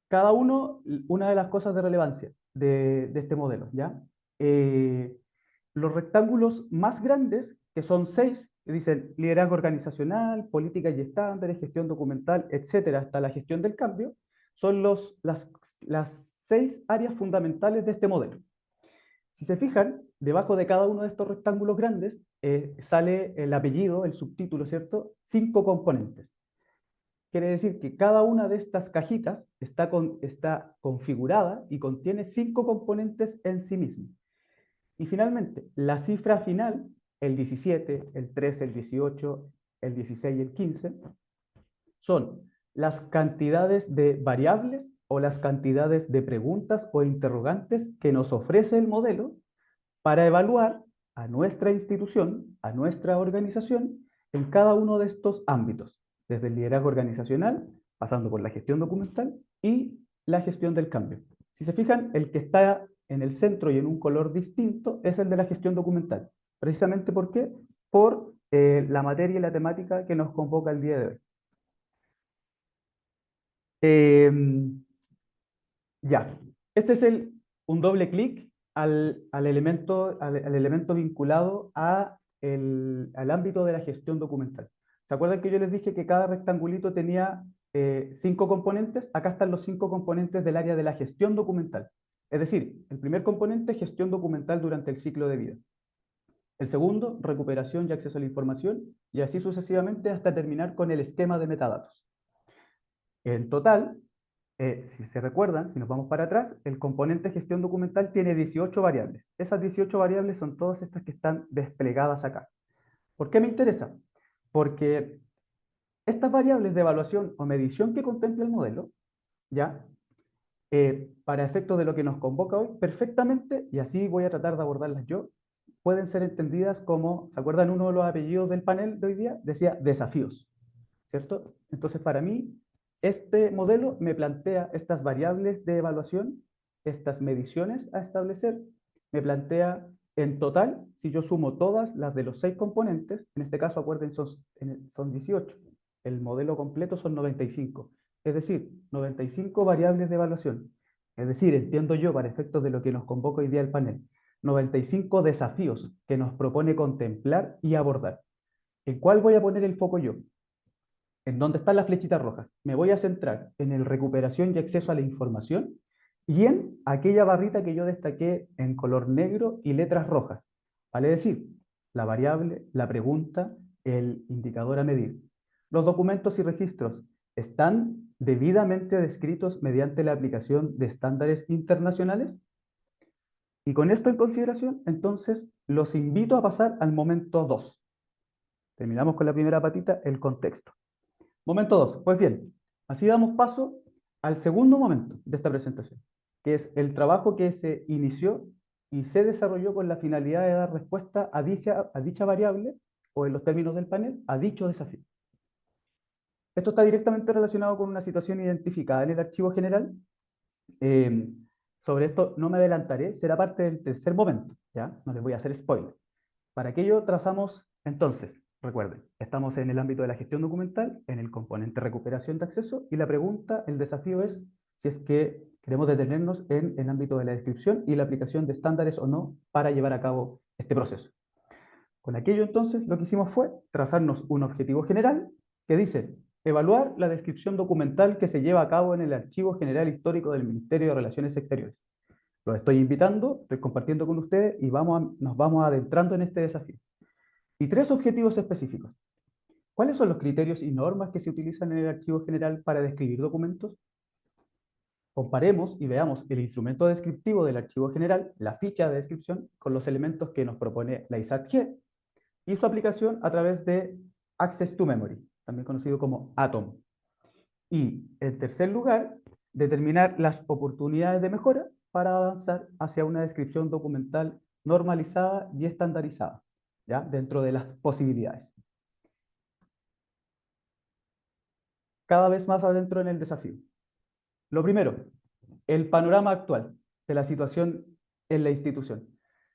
Cada uno, una de las cosas de relevancia de este modelo, ¿ya? Los rectángulos más grandes, que son 6, que dicen liderazgo organizacional, políticas y estándares, gestión documental, etcétera, hasta la gestión del cambio, son las 6 áreas fundamentales de este modelo. Si se fijan, debajo de cada uno de estos rectángulos grandes sale el apellido, el subtítulo, ¿cierto? 5 componentes. Quiere decir que cada una de estas cajitas está configurada y contiene 5 componentes en sí misma. Y finalmente, la cifra final, el 17, el 13, el 18, el 16 y el 15, son las cantidades de variables o las cantidades de preguntas o interrogantes que nos ofrece el modelo para evaluar a nuestra institución, a nuestra organización, en cada uno de estos ámbitos, desde el liderazgo organizacional, pasando por la gestión documental y la gestión del cambio. Si se fijan, el que está en el centro y en un color distinto es el de la gestión documental. ¿Precisamente por qué? Por la materia y la temática que nos convoca el día de hoy. Ya, este es un doble clic al elemento vinculado al ámbito de la gestión documental. ¿Se acuerdan que yo les dije que cada rectangulito tenía 5 componentes? Acá están los 5 componentes del área de la gestión documental. Es decir, el primer componente, gestión documental durante el ciclo de vida. El segundo, recuperación y acceso a la información, y así sucesivamente hasta terminar con el esquema de metadatos. En total, si se recuerdan, si nos vamos para atrás, el componente gestión documental tiene 18 variables. Esas 18 variables son todas estas que están desplegadas acá. ¿Por qué me interesa? Porque estas variables de evaluación o medición que contempla el modelo, ya, para efectos de lo que nos convoca hoy, perfectamente, y así voy a tratar de abordarlas yo, pueden ser entendidas como, ¿se acuerdan uno de los apellidos del panel de hoy día? Decía desafíos, ¿cierto? Entonces, para mí, este modelo me plantea estas variables de evaluación, estas mediciones a establecer, me plantea en total, si yo sumo todas las de los 6 componentes, en este caso acuérdense son 18, el modelo completo son 95, es decir, 95 variables de evaluación. Es decir, entiendo yo, para efectos de lo que nos convoca hoy día el panel, 95 desafíos que nos propone contemplar y abordar. ¿En cuál voy a poner el foco yo? En dónde están las flechitas rojas. Me voy a centrar en el recuperación y acceso a la información y en aquella barrita que yo destaqué en color negro y letras rojas. Vale decir, la variable, la pregunta, el indicador a medir. Los documentos y registros están debidamente descritos mediante la aplicación de estándares internacionales. Y con esto en consideración, entonces, los invito a pasar al momento 2. Terminamos con la primera patita, el contexto. Momento 2. Pues bien, así damos paso al segundo momento de esta presentación, que es el trabajo que se inició y se desarrolló con la finalidad de dar respuesta a dicha variable, o en los términos del panel, a dicho desafío. Esto está directamente relacionado con una situación identificada en el archivo general. Sobre esto no me adelantaré, será parte del tercer momento, ¿ya? No les voy a hacer spoiler. Para aquello trazamos, entonces, recuerden, estamos en el ámbito de la gestión documental, en el componente recuperación de acceso, y la pregunta, el desafío es si es que queremos detenernos en el ámbito de la descripción y la aplicación de estándares o no para llevar a cabo este proceso. Con aquello, entonces, lo que hicimos fue trazarnos un objetivo general que dice evaluar la descripción documental que se lleva a cabo en el Archivo General Histórico del Ministerio de Relaciones Exteriores. Los estoy invitando, estoy compartiendo con ustedes y nos vamos adentrando en este desafío. Y 3 objetivos específicos. ¿Cuáles son los criterios y normas que se utilizan en el Archivo General para describir documentos? Comparemos y veamos el instrumento descriptivo del Archivo General, la ficha de descripción, con los elementos que nos propone la ISAT-G y su aplicación a través de Access to Memory, también conocido como ATOM. Y, en tercer lugar, determinar las oportunidades de mejora para avanzar hacia una descripción documental normalizada y estandarizada, ¿ya? Dentro de las posibilidades. Cada vez más adentro en el desafío. Lo primero, el panorama actual de la situación en la institución.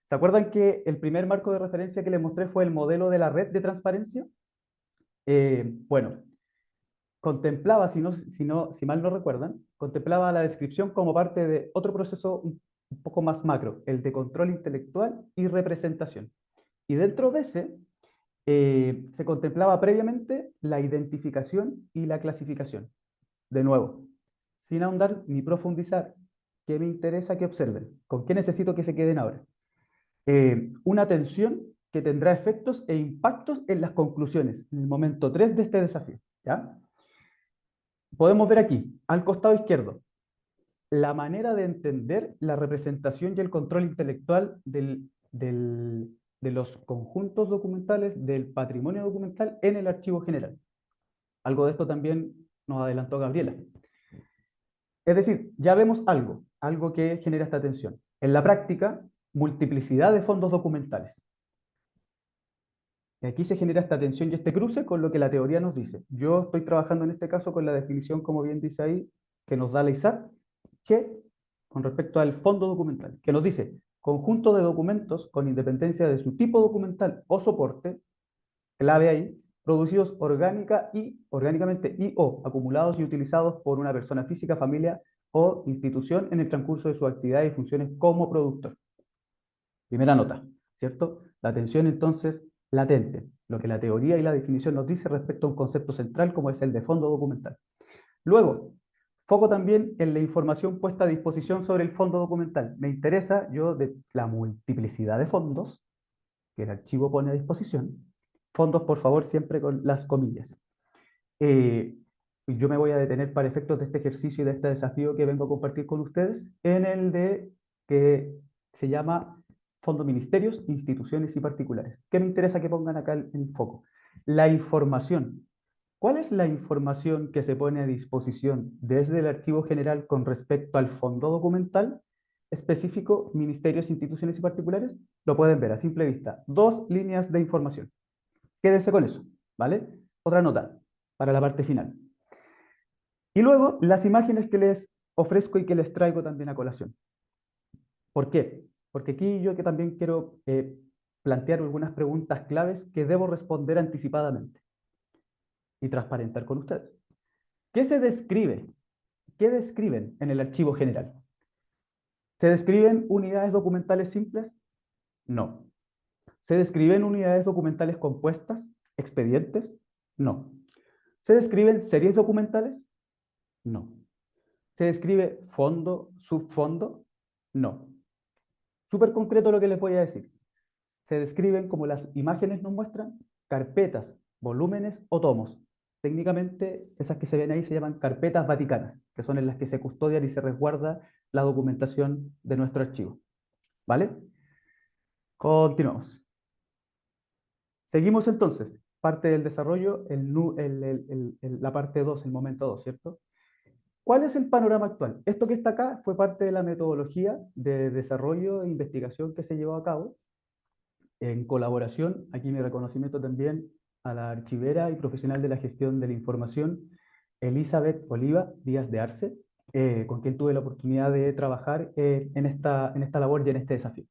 ¿Se acuerdan que el primer marco de referencia que les mostré fue el modelo de la red de transparencia? Bueno, contemplaba, si mal no recuerdan, contemplaba la descripción como parte de otro proceso un poco más macro, el de control intelectual y representación. Y dentro de ese, se contemplaba previamente la identificación y la clasificación. De nuevo, sin ahondar ni profundizar, ¿qué me interesa que observen? ¿Con qué necesito que se queden ahora? Una tensión que tendrá efectos e impactos en las conclusiones, en el momento 3 de este desafío, ¿ya? Podemos ver aquí, al costado izquierdo, la manera de entender la representación y el control intelectual de los conjuntos documentales del patrimonio documental en el archivo general. Algo de esto también nos adelantó Gabriela. Es decir, ya vemos algo que genera esta tensión. En la práctica, multiplicidad de fondos documentales. Y aquí se genera esta tensión y este cruce con lo que la teoría nos dice. Yo estoy trabajando en este caso con la definición, como bien dice ahí, que nos da la ISAT, que con respecto al fondo documental, que nos dice conjunto de documentos con independencia de su tipo documental o soporte, clave ahí, producidos orgánicamente y o acumulados y utilizados por una persona física, familia o institución en el transcurso de sus actividades y funciones como productor. Primera nota, ¿cierto? La atención entonces latente, lo que la teoría y la definición nos dice respecto a un concepto central como es el de fondo documental. Luego, foco también en la información puesta a disposición sobre el fondo documental. Me interesa yo de la multiplicidad de fondos que el archivo pone a disposición. Fondos, por favor, siempre con las comillas. Yo me voy a detener para efectos de este ejercicio y de este desafío que vengo a compartir con ustedes en el de que se llama Fondo Ministerios, Instituciones y Particulares. ¿Qué me interesa que pongan acá en foco? La información. ¿Cuál es la información que se pone a disposición desde el Archivo General con respecto al fondo documental específico, ministerios, instituciones y particulares? Lo pueden ver a simple vista. 2 líneas de información. Quédense con eso, ¿vale? Otra nota para la parte final. Y luego las imágenes que les ofrezco y que les traigo también a colación. ¿Por qué? Porque aquí yo que también quiero plantear algunas preguntas claves que debo responder anticipadamente y transparentar con ustedes. ¿Qué se describe? ¿Qué describen en el archivo general? ¿Se describen unidades documentales simples? No. ¿Se describen unidades documentales compuestas? ¿Expedientes? No. ¿Se describen series documentales? No. ¿Se describe fondo, subfondo? No. Súper concreto lo que les voy a decir. Se describen, como las imágenes nos muestran, carpetas, volúmenes o tomos. Técnicamente, esas que se ven ahí se llaman carpetas vaticanas, que son en las que se custodian y se resguarda la documentación de nuestro archivo. ¿Vale? Continuamos. Seguimos entonces. Parte del desarrollo, la parte 2, el momento 2, ¿cierto? ¿Cuál es el panorama actual? Esto que está acá fue parte de la metodología de desarrollo e investigación que se llevó a cabo en colaboración, aquí mi reconocimiento también a la archivera y profesional de la gestión de la información, Elizabeth Oliva Díaz de Arce, con quien tuve la oportunidad de trabajar en esta labor y en este desafío.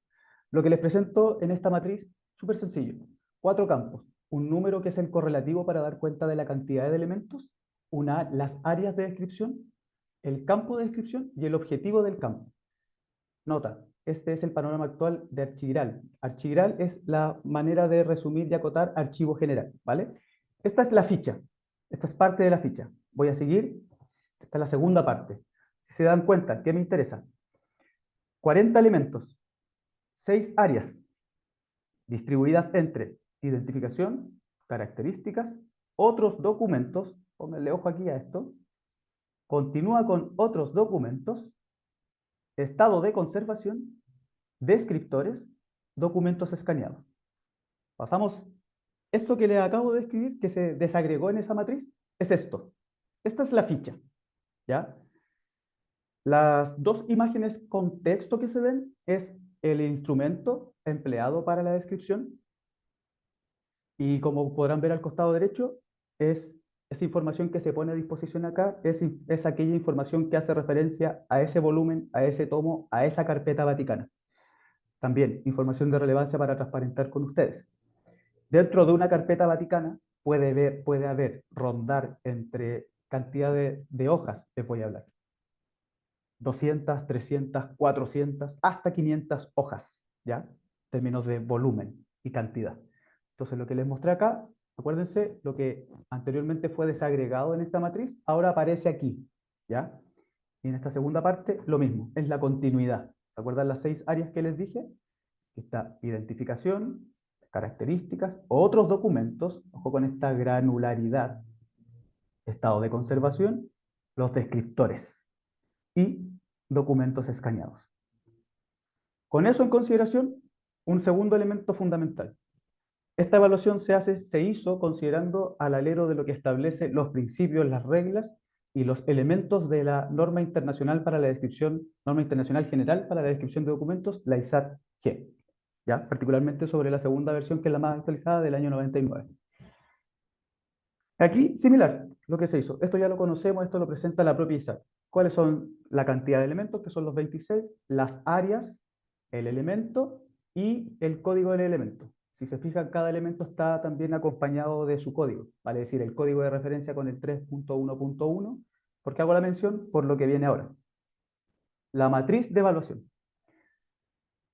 Lo que les presento en esta matriz, súper sencillo. 4 campos. Un número que es el correlativo para dar cuenta de la cantidad de elementos, las áreas de descripción, el campo de descripción y el objetivo del campo. Nota, este es el panorama actual de Archigral. Archigral es la manera de resumir y acotar archivo general, ¿vale? Esta es la ficha, esta es parte de la ficha. Voy a seguir, esta es la segunda parte. Si se dan cuenta, ¿qué me interesa? 40 elementos, 6 áreas, distribuidas entre identificación, características, otros documentos, pónganle ojo aquí a esto, continúa con otros documentos, estado de conservación, descriptores, documentos escaneados. Pasamos, esto que les acabo de escribir, que se desagregó en esa matriz, es esto. Esta es la ficha, ¿ya? Las 2 imágenes con texto que se ven es el instrumento empleado para la descripción y como podrán ver al costado derecho, esa información que se pone a disposición acá es aquella información que hace referencia a ese volumen, a ese tomo, a esa carpeta vaticana. También información de relevancia para transparentar con ustedes. Dentro de una carpeta vaticana puede haber, rondar entre cantidad de hojas, les voy a hablar. 200, 300, 400, hasta 500 hojas, ¿ya? En términos de volumen y cantidad. Entonces, lo que les mostré acá, acuérdense, lo que anteriormente fue desagregado en esta matriz, ahora aparece aquí, ¿ya? Y en esta segunda parte, lo mismo, es la continuidad. ¿Se acuerdan las 6 áreas que les dije? Aquí está identificación, características, otros documentos, ojo con esta granularidad, estado de conservación, los descriptores y documentos escaneados. Con eso en consideración, un segundo elemento fundamental. Esta evaluación se hizo considerando al alero de lo que establece los principios, las reglas y los elementos de la norma internacional para la descripción, norma internacional general para la descripción de documentos, la ISAT-G, ¿ya? Particularmente sobre la segunda versión, que es la más actualizada, del año 99. Aquí, similar, lo que se hizo. Esto ya lo conocemos, esto lo presenta la propia ISAT. ¿Cuáles son la cantidad de elementos, que son los 26, las áreas, el elemento y el código del elemento? Si se fijan, cada elemento está también acompañado de su código, vale decir, el código de referencia con el 3.1.1. ¿Por qué hago la mención? Por lo que viene ahora. La matriz de evaluación.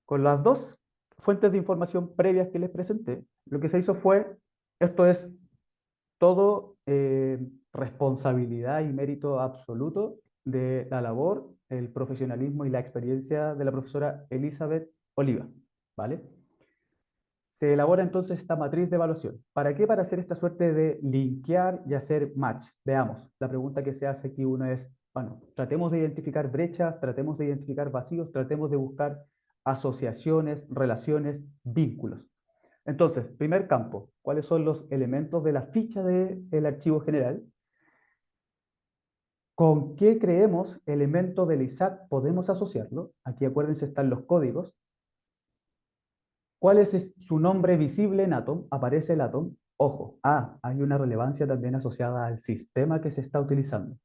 Con las dos fuentes de información previas que les presenté, lo que se hizo fue, esto es todo responsabilidad y mérito absoluto de la labor, el profesionalismo y la experiencia de la profesora Elizabeth Oliva, ¿vale? Se elabora entonces esta matriz de evaluación. ¿Para qué? Para hacer esta suerte de linkear y hacer match. Veamos, la pregunta que se hace aquí uno es, bueno, tratemos de identificar brechas, tratemos de identificar vacíos, tratemos de buscar asociaciones, relaciones, vínculos. Entonces, primer campo, ¿cuáles son los elementos de la ficha del archivo general? ¿Con qué creemos elemento del ISAT podemos asociarlo? Aquí acuérdense están los códigos. ¿Cuál es su nombre visible en Atom? Aparece el Atom. Ojo, hay una relevancia también asociada al sistema que se está utilizando.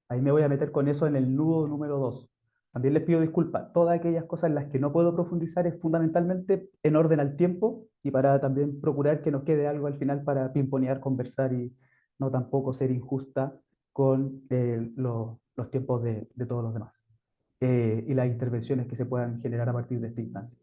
Ahí me voy a meter con eso en el nudo número 2. También les pido disculpas. Todas aquellas cosas en las que no puedo profundizar es fundamentalmente en orden al tiempo y para también procurar que nos quede algo al final para pimponear, conversar y no tampoco ser injusta con los tiempos de todos los demás y las intervenciones que se puedan generar a partir de esta instancia.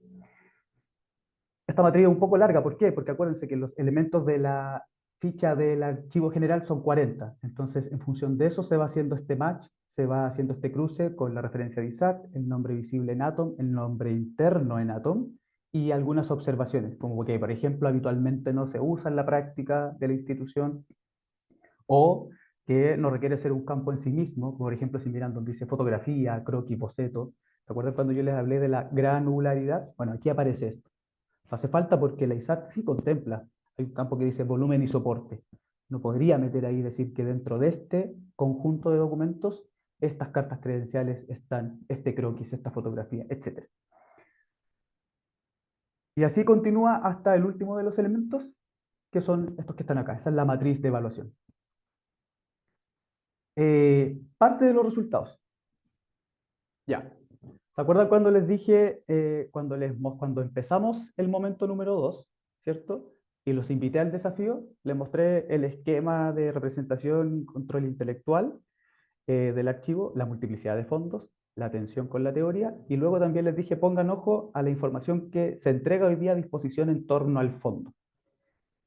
Esta materia es un poco larga, ¿por qué? Porque acuérdense que los elementos de la ficha del archivo general son 40. Entonces, en función de eso se va haciendo este match, se va haciendo este cruce con la referencia de ISAT, el nombre visible en Atom, el nombre interno en Atom y algunas observaciones, como que, por ejemplo, habitualmente no se usa en la práctica de la institución o que no requiere ser un campo en sí mismo. Por ejemplo, si miran donde dice fotografía, croquis, boceto. ¿Se acuerdan cuando yo les hablé de la granularidad? Bueno, aquí aparece esto. Hace falta porque la ISAT sí contempla. Hay un campo que dice volumen y soporte. No podría meter ahí y decir que dentro de este conjunto de documentos, estas cartas credenciales están, este croquis, esta fotografía, etc. Y así continúa hasta el último de los elementos, que son estos que están acá. Esa es la matriz de evaluación. Parte de los resultados. Ya. ¿Se acuerdan cuando les dije, cuando empezamos el momento número 2, ¿cierto? Y los invité al desafío, les mostré el esquema de representación y control intelectual del archivo, la multiplicidad de fondos, la tensión con la teoría, y luego también les dije pongan ojo a la información que se entrega hoy día a disposición en torno al fondo.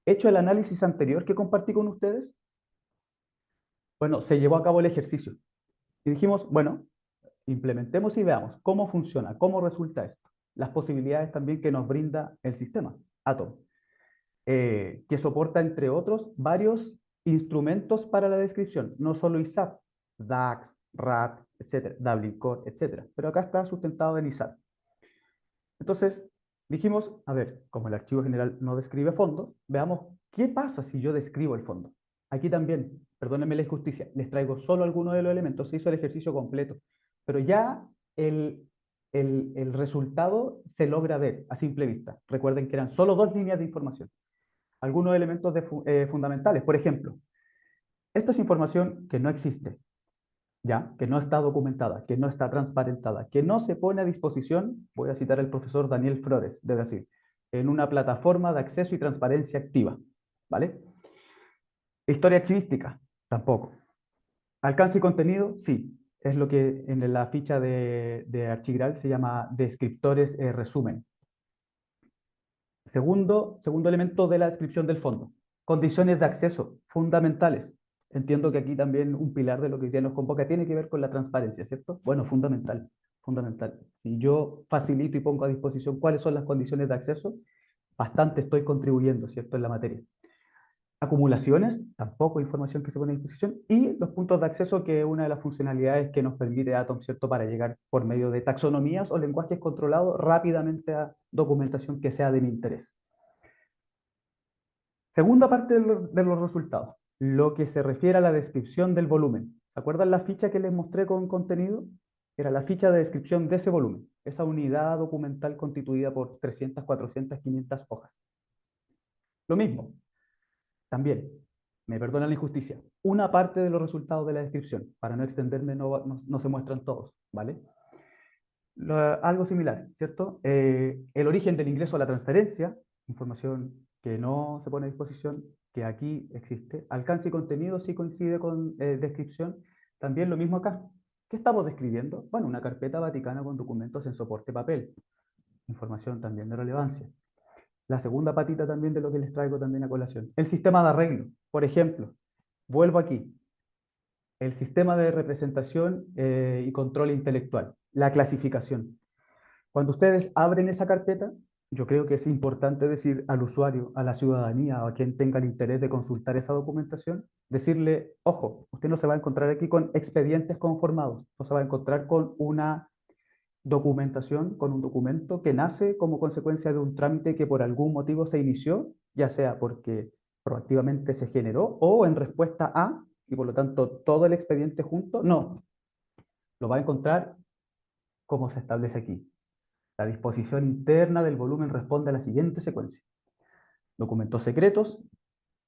Hecho el análisis anterior que compartí con ustedes, bueno, se llevó a cabo el ejercicio. Y dijimos, bueno, implementemos y veamos cómo funciona, cómo resulta esto. Las posibilidades también que nos brinda el sistema, Atom, que soporta, entre otros, varios instrumentos para la descripción, no solo ISAT, DAX, RAT, etc., Dublin Core, etc. Pero acá está sustentado en ISAT. Entonces, dijimos, a ver, como el archivo general no describe fondo, veamos qué pasa si yo describo el fondo. Aquí también, perdónenme la injusticia, les traigo solo algunos de los elementos, se hizo el ejercicio completo, pero ya el resultado se logra ver a simple vista. Recuerden que eran solo 2 líneas de información. Algunos elementos fundamentales, por ejemplo, esta es información que no existe, ¿ya? Que no está documentada, que no está transparentada, que no se pone a disposición, voy a citar al profesor Daniel Flores de Brasil, en una plataforma de acceso y transparencia activa, ¿vale? Historia archivística, tampoco. Alcance y contenido, sí. Es lo que en la ficha de Archigral se llama descriptores resumen. Segundo elemento de la descripción del fondo. Condiciones de acceso fundamentales. Entiendo que aquí también un pilar de lo que hoy día nos convoca tiene que ver con la transparencia, ¿cierto? Bueno, fundamental. fundamental. Si yo facilito y pongo a disposición cuáles son las condiciones de acceso, bastante estoy contribuyendo, ¿cierto?, en la materia. Acumulaciones, tampoco información que se pone a disposición, y los puntos de acceso, que es una de las funcionalidades que nos permite Atom, ¿cierto?, para llegar por medio de taxonomías o lenguajes controlados rápidamente a documentación que sea de mi interés. Segunda parte de los resultados, lo que se refiere a la descripción del volumen. ¿Se acuerdan la ficha que les mostré con contenido? Era la ficha de descripción de ese volumen, esa unidad documental constituida por 300, 400, 500 hojas. Lo mismo, también, me perdonan la injusticia, una parte de los resultados de la descripción, para no extenderme, no se muestran todos, ¿vale? Algo similar, ¿cierto? El origen del ingreso a la transferencia, información que no se pone a disposición, que aquí existe. Alcance y contenido sí coincide con descripción. También lo mismo acá. ¿Qué estamos describiendo? Bueno, una carpeta vaticana con documentos en soporte papel. Información también de relevancia. La segunda patita también de lo que les traigo también a colación. El sistema de arreglo. Por ejemplo, vuelvo aquí. El sistema de representación y control intelectual. La clasificación. Cuando ustedes abren esa carpeta, yo creo que es importante decir al usuario, a la ciudadanía o a quien tenga el interés de consultar esa documentación, decirle, ojo, usted no se va a encontrar aquí con expedientes conformados, no se va a encontrar con una documentación, con un documento que nace como consecuencia de un trámite que por algún motivo se inició, ya sea porque proactivamente se generó o en respuesta a, y por lo tanto todo el expediente junto, no, lo va a encontrar como se establece aquí. La disposición interna del volumen responde a la siguiente secuencia: documentos secretos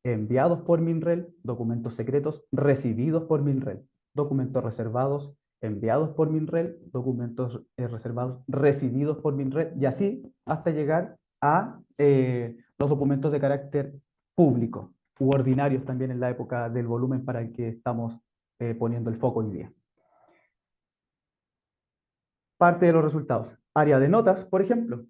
enviados por MinRel, documentos secretos recibidos por MinRel, documentos reservados enviados por MinRel, documentos reservados recibidos por MinRel, y así hasta llegar a los documentos de carácter público u ordinarios también en la época del volumen para el que estamos poniendo el foco hoy día. Parte de los resultados. Área de notas, por ejemplo.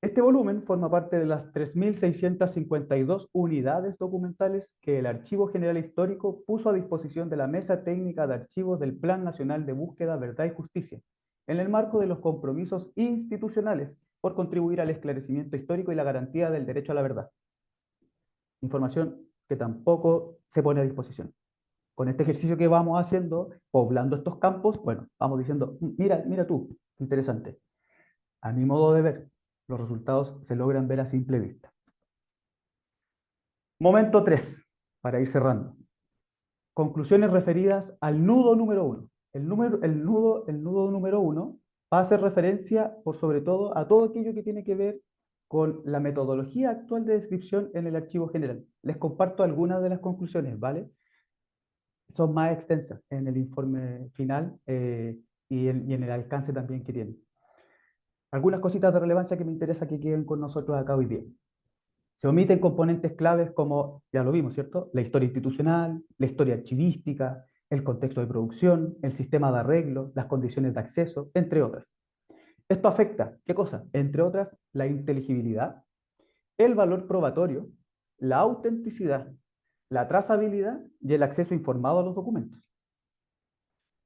Este volumen forma parte de las 3.652 unidades documentales que el Archivo General Histórico puso a disposición de la Mesa Técnica de Archivos del Plan Nacional de Búsqueda, Verdad y Justicia, en el marco de los compromisos institucionales por contribuir al esclarecimiento histórico y la garantía del derecho a la verdad. Información que tampoco se pone a disposición. Con este ejercicio que vamos haciendo, poblando estos campos, bueno, vamos diciendo, mira tú, interesante. A mi modo de ver, los resultados se logran ver a simple vista. Momento 3, para ir cerrando. Conclusiones referidas al nudo número 1. El nudo número 1 va a hacer referencia, por sobre todo, a todo aquello que tiene que ver con la metodología actual de descripción en el archivo general. Les comparto algunas de las conclusiones, ¿vale? Son más extensas en el informe final y en el alcance también que tiene. Algunas cositas de relevancia que me interesa que queden con nosotros acá hoy día. Se omiten componentes claves como, ya lo vimos, ¿cierto? La historia institucional, la historia archivística, el contexto de producción, el sistema de arreglo, las condiciones de acceso, entre otras. Esto afecta, ¿qué cosa? Entre otras, la inteligibilidad, el valor probatorio, la autenticidad, la trazabilidad y el acceso informado a los documentos.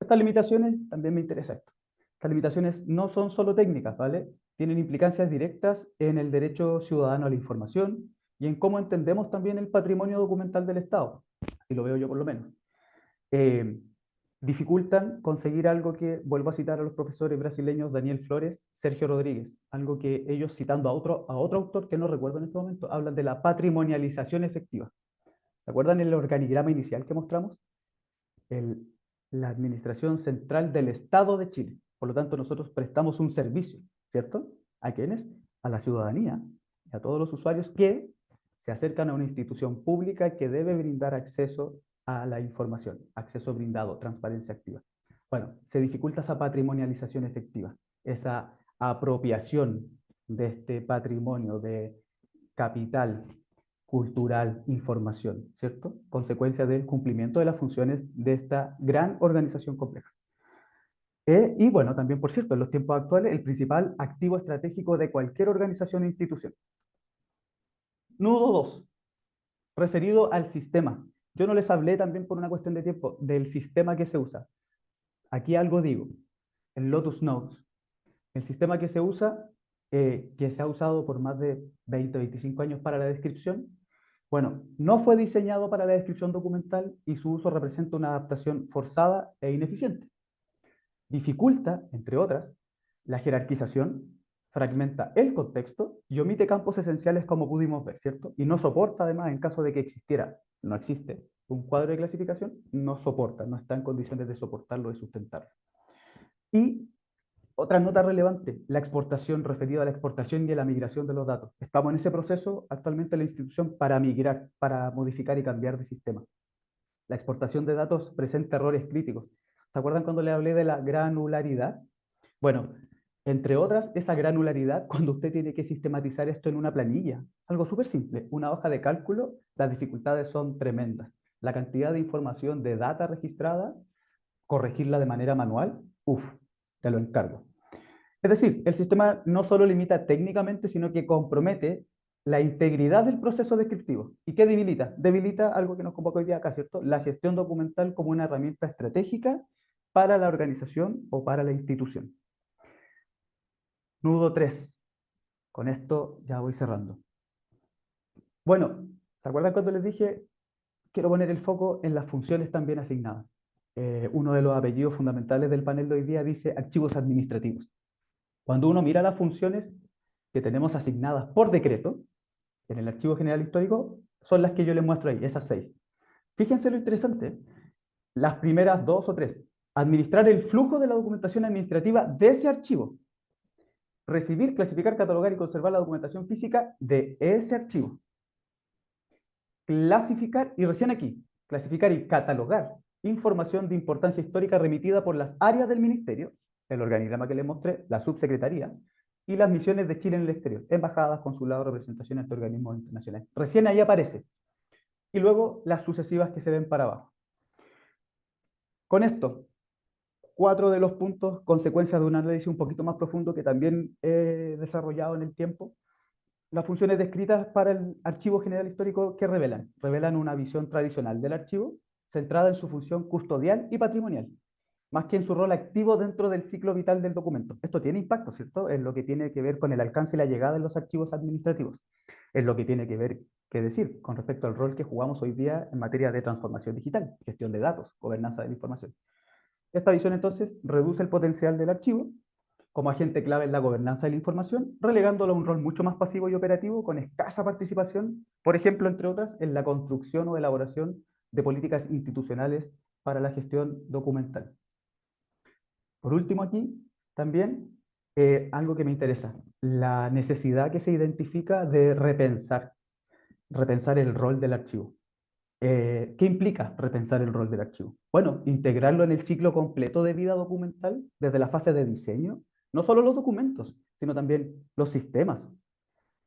Estas limitaciones, también me interesa esto. Estas limitaciones no son solo técnicas, ¿vale? Tienen implicancias directas en el derecho ciudadano a la información y en cómo entendemos también el patrimonio documental del Estado. Así lo veo yo por lo menos. Dificultan conseguir algo que, vuelvo a citar a los profesores brasileños Daniel Flores, Sergio Rodríguez, algo que ellos, citando a otro autor que no recuerdo en este momento, hablan de la patrimonialización efectiva. ¿Se acuerdan el organigrama inicial que mostramos? La Administración Central del Estado de Chile. Por lo tanto, nosotros prestamos un servicio, ¿cierto? ¿A quiénes? A la ciudadanía y a todos los usuarios que se acercan a una institución pública que debe brindar acceso a la información, acceso brindado, transparencia activa. Bueno, se dificulta esa patrimonialización efectiva, esa apropiación de este patrimonio de capital cultural, información, ¿cierto? Consecuencia del cumplimiento de las funciones de esta gran organización compleja. Y bueno, también, por cierto, en los tiempos actuales, el principal activo estratégico de cualquier organización e institución. Nudo 2, referido al sistema. Yo no les hablé también por una cuestión de tiempo del sistema que se usa. Aquí algo digo. el Lotus Notes. El sistema que se usa, que se ha usado por más de 20 o 25 años para la descripción, bueno, no fue diseñado para la descripción documental y su uso representa una adaptación forzada e ineficiente. Dificulta, entre otras, la jerarquización, fragmenta el contexto y omite campos esenciales como pudimos ver, ¿cierto? Y no soporta, además, en caso de que existiera, no existe, un cuadro de clasificación, no soporta, no está en condiciones de soportarlo, de sustentarlo. Y otra nota relevante, la exportación, referido a la exportación y a la migración de los datos. Estamos en ese proceso actualmente en la institución para migrar, para modificar y cambiar de sistema. La exportación de datos presenta errores críticos. ¿Se acuerdan cuando les hablé de la granularidad? Bueno, entre otras, esa granularidad, cuando usted tiene que sistematizar esto en una planilla, algo súper simple, una hoja de cálculo, las dificultades son tremendas. La cantidad de información de data registrada, corregirla de manera manual, te lo encargo. Es decir, el sistema no solo limita técnicamente, sino que compromete la integridad del proceso descriptivo. ¿Y qué debilita? Debilita algo que nos convoca hoy día acá, ¿cierto? La gestión documental como una herramienta estratégica para la organización o para la institución. Nudo 3. Con esto ya voy cerrando. Bueno, ¿se acuerdan cuando les dije? Quiero poner el foco en las funciones también asignadas. Uno de los apellidos fundamentales del panel de hoy día dice archivos administrativos. Cuando uno mira las funciones que tenemos asignadas por decreto, en el Archivo General Histórico, son las que yo les muestro ahí, esas 6. Fíjense lo interesante, las primeras 2 o 3. Administrar el flujo de la documentación administrativa de ese archivo. Recibir, clasificar, catalogar y conservar la documentación física de ese archivo. Clasificar, y recién aquí, clasificar y catalogar información de importancia histórica remitida por las áreas del ministerio, el organigrama que les mostré, la subsecretaría, y las misiones de Chile en el exterior, embajadas, consulados, representaciones de organismos internacionales. Recién ahí aparece. Y luego las sucesivas que se ven para abajo. Con esto, 4 de los puntos, consecuencias de un análisis un poquito más profundo que también he desarrollado en el tiempo. Las funciones descritas para el Archivo General Histórico, ¿qué revelan? Revelan una visión tradicional del archivo, centrada en su función custodial y patrimonial, más que en su rol activo dentro del ciclo vital del documento. Esto tiene impacto, ¿cierto? En lo que tiene que ver con el alcance y la llegada de los archivos administrativos. Es lo que tiene que ver, qué decir, con respecto al rol que jugamos hoy día en materia de transformación digital, gestión de datos, gobernanza de la información. Esta visión, entonces, reduce el potencial del archivo como agente clave en la gobernanza de la información, relegándolo a un rol mucho más pasivo y operativo, con escasa participación, por ejemplo, entre otras, en la construcción o elaboración de políticas institucionales para la gestión documental. Por último aquí, también, algo que me interesa, la necesidad que se identifica de repensar el rol del archivo. ¿Qué implica repensar el rol del archivo? Bueno, integrarlo en el ciclo completo de vida documental, desde la fase de diseño, no solo los documentos, sino también los sistemas,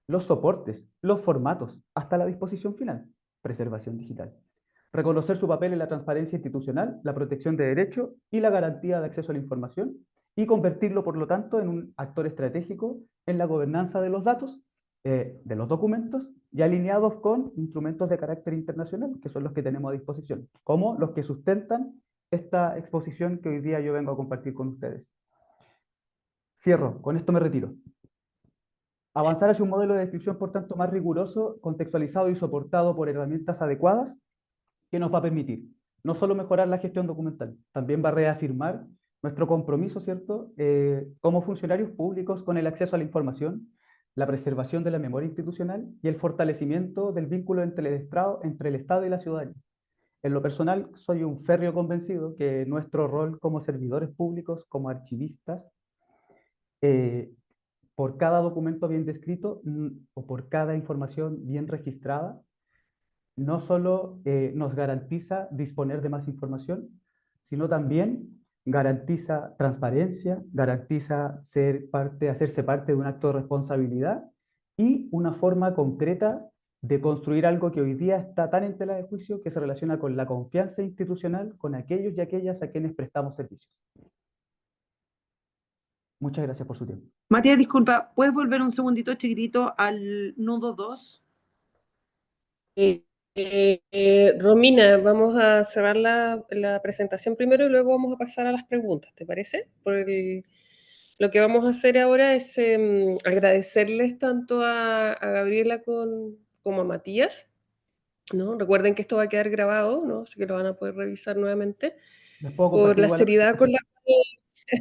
los soportes, los formatos, hasta la disposición final, preservación digital. Reconocer su papel en la transparencia institucional, la protección de derechos y la garantía de acceso a la información, y convertirlo, por lo tanto, en un actor estratégico en la gobernanza de los datos, de los documentos, y alineados con instrumentos de carácter internacional, que son los que tenemos a disposición, como los que sustentan esta exposición que hoy día yo vengo a compartir con ustedes. Cierro, con esto me retiro. Avanzar hacia un modelo de descripción, por tanto, más riguroso, contextualizado y soportado por herramientas adecuadas, que nos va a permitir no solo mejorar la gestión documental, también va a reafirmar nuestro compromiso, ¿cierto?, como funcionarios públicos con el acceso a la información, la preservación de la memoria institucional y el fortalecimiento del vínculo entre el Estado y la ciudadanía. En lo personal, soy un férreo convencido que nuestro rol como servidores públicos, como archivistas, eh, por cada documento bien descrito o por cada información bien registrada, no solo nos garantiza disponer de más información, sino también garantiza transparencia, garantiza hacerse parte de un acto de responsabilidad y una forma concreta de construir algo que hoy día está tan en tela de juicio, que se relaciona con la confianza institucional con aquellos y aquellas a quienes prestamos servicios. Muchas gracias por su tiempo. Matías, disculpa, ¿puedes volver un segundito chiquitito al nudo 2? Romina, vamos a cerrar la presentación primero y luego vamos a pasar a las preguntas, ¿te parece? Lo que vamos a hacer ahora es agradecerles tanto a Gabriela como a Matías, ¿no? Recuerden que esto va a quedar grabado, ¿no? Así que lo van a poder revisar nuevamente, ¿Les puedo por compartir la igual la seriedad con la presentación? que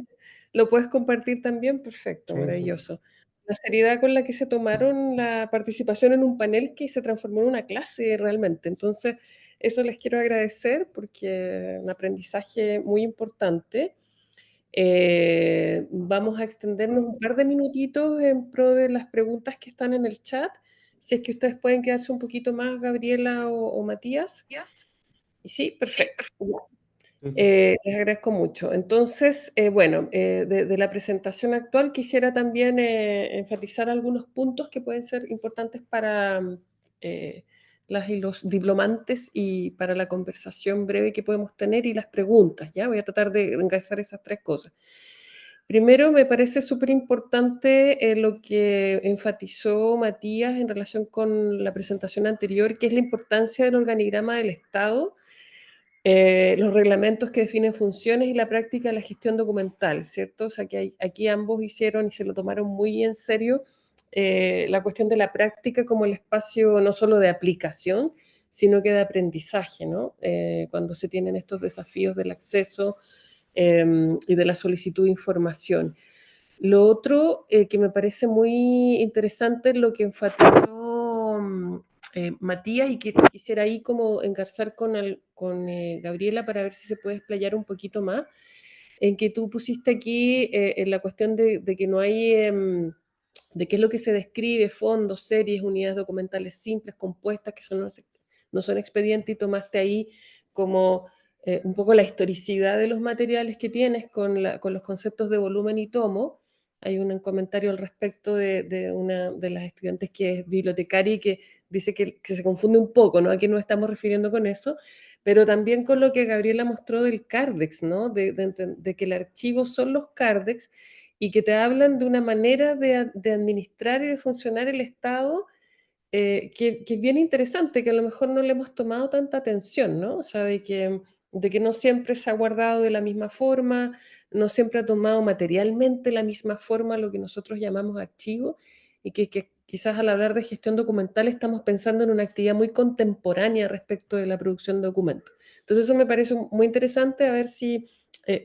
lo puedes compartir también, perfecto, Sí, sí. maravilloso. La seriedad con la que se tomaron la participación en un panel que se transformó en una clase realmente. Entonces, eso les quiero agradecer porque un aprendizaje muy importante. Vamos a extendernos un par de minutitos en pro de las preguntas que están en el chat. Si es que ustedes pueden quedarse un poquito más, Gabriela o Matías. Y sí, perfecto. Sí, sí. Les agradezco mucho. Entonces, bueno, de la presentación actual quisiera también enfatizar algunos puntos que pueden ser importantes para eh, las y los diplomantes y para la conversación breve que podemos tener y las preguntas, ¿ya? Voy a tratar de engarzar esas tres cosas. Primero, me parece súper importante lo que enfatizó Matías en relación con la presentación anterior, que es la importancia del organigrama del Estado, los reglamentos que definen funciones y la práctica de la gestión documental, ¿cierto? O sea, que aquí ambos hicieron y se lo tomaron muy en serio la cuestión de la práctica como el espacio no solo de aplicación, sino que de aprendizaje, ¿no? Cuando se tienen estos desafíos del acceso y de la solicitud de información. Lo otro que me parece muy interesante es lo que enfatizó Matías y que quisiera ahí como engarzar con Gabriela para ver si se puede explayar un poquito más, en que tú pusiste aquí en la cuestión de que no hay, de qué es lo que se describe, fondos, series, unidades documentales simples, compuestas, que no son expedientes y tomaste ahí como un poco la historicidad de los materiales que tienes con los conceptos de volumen y tomo. Hay un comentario al respecto de una de las estudiantes que es bibliotecaria y que dice que se confunde un poco, ¿no? ¿A qué nos estamos refiriendo con eso? Pero también con lo que Gabriela mostró del Cardex, ¿no? De que el archivo son los Cardex y que te hablan de una manera de administrar y de funcionar el Estado que es bien interesante, que a lo mejor no le hemos tomado tanta atención, ¿no? O sea, de que no siempre se ha guardado de la misma forma, no siempre ha tomado materialmente la misma forma lo que nosotros llamamos archivo, y que quizás al hablar de gestión documental estamos pensando en una actividad muy contemporánea respecto de la producción de documentos. Entonces eso me parece muy interesante, a ver si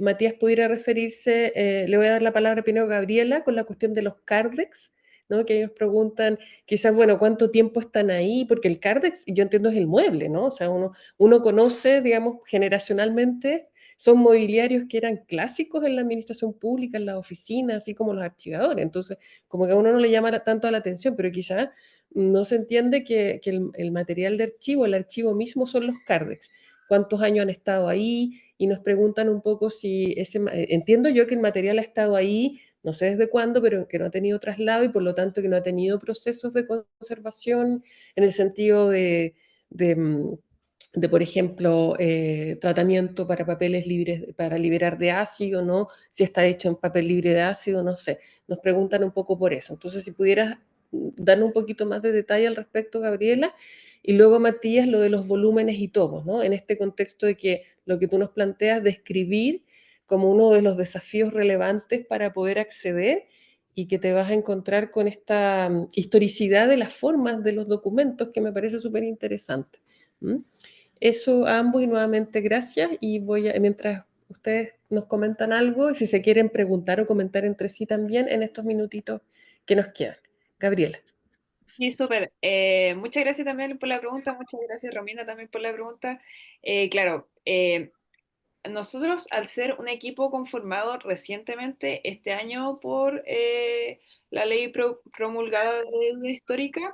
Matías pudiera referirse, le voy a dar la palabra primero a Gabriela con la cuestión de los CARDEX, ¿no? Que ellos preguntan quizás, bueno, ¿cuánto tiempo están ahí? Porque el Cardex, yo entiendo, es el mueble, ¿no? O sea, uno conoce, digamos, generacionalmente, son mobiliarios que eran clásicos en la administración pública, en las oficinas, así como los archivadores. Entonces, como que a uno no le llama tanto la atención, pero quizás no se entiende que el material de archivo, el archivo mismo son los Cardex. ¿Cuántos años han estado ahí? Y nos preguntan un poco si entiendo yo que el material ha estado ahí no sé desde cuándo, pero que no ha tenido traslado y por lo tanto que no ha tenido procesos de conservación en el sentido de, mm, por ejemplo, tratamiento para papeles libres, para liberar de ácido, ¿no? Si está hecho en papel libre de ácido, no sé. Nos preguntan un poco por eso. Entonces, si pudieras darnos un poquito más de detalle al respecto, Gabriela, y luego, Matías, lo de los volúmenes y tomos, ¿no? En este contexto de que lo que tú nos planteas de escribir como uno de los desafíos relevantes para poder acceder y que te vas a encontrar con esta historicidad de las formas de los documentos que me parece súper interesante. ¿Mm? Eso a ambos y nuevamente gracias y mientras ustedes nos comentan algo, y si se quieren preguntar o comentar entre sí también en estos minutitos que nos quedan. Gabriela. Sí, súper. Muchas gracias también por la pregunta, muchas gracias Romina también por la pregunta. Claro, nosotros al ser un equipo conformado recientemente este año por la ley promulgada de deuda histórica,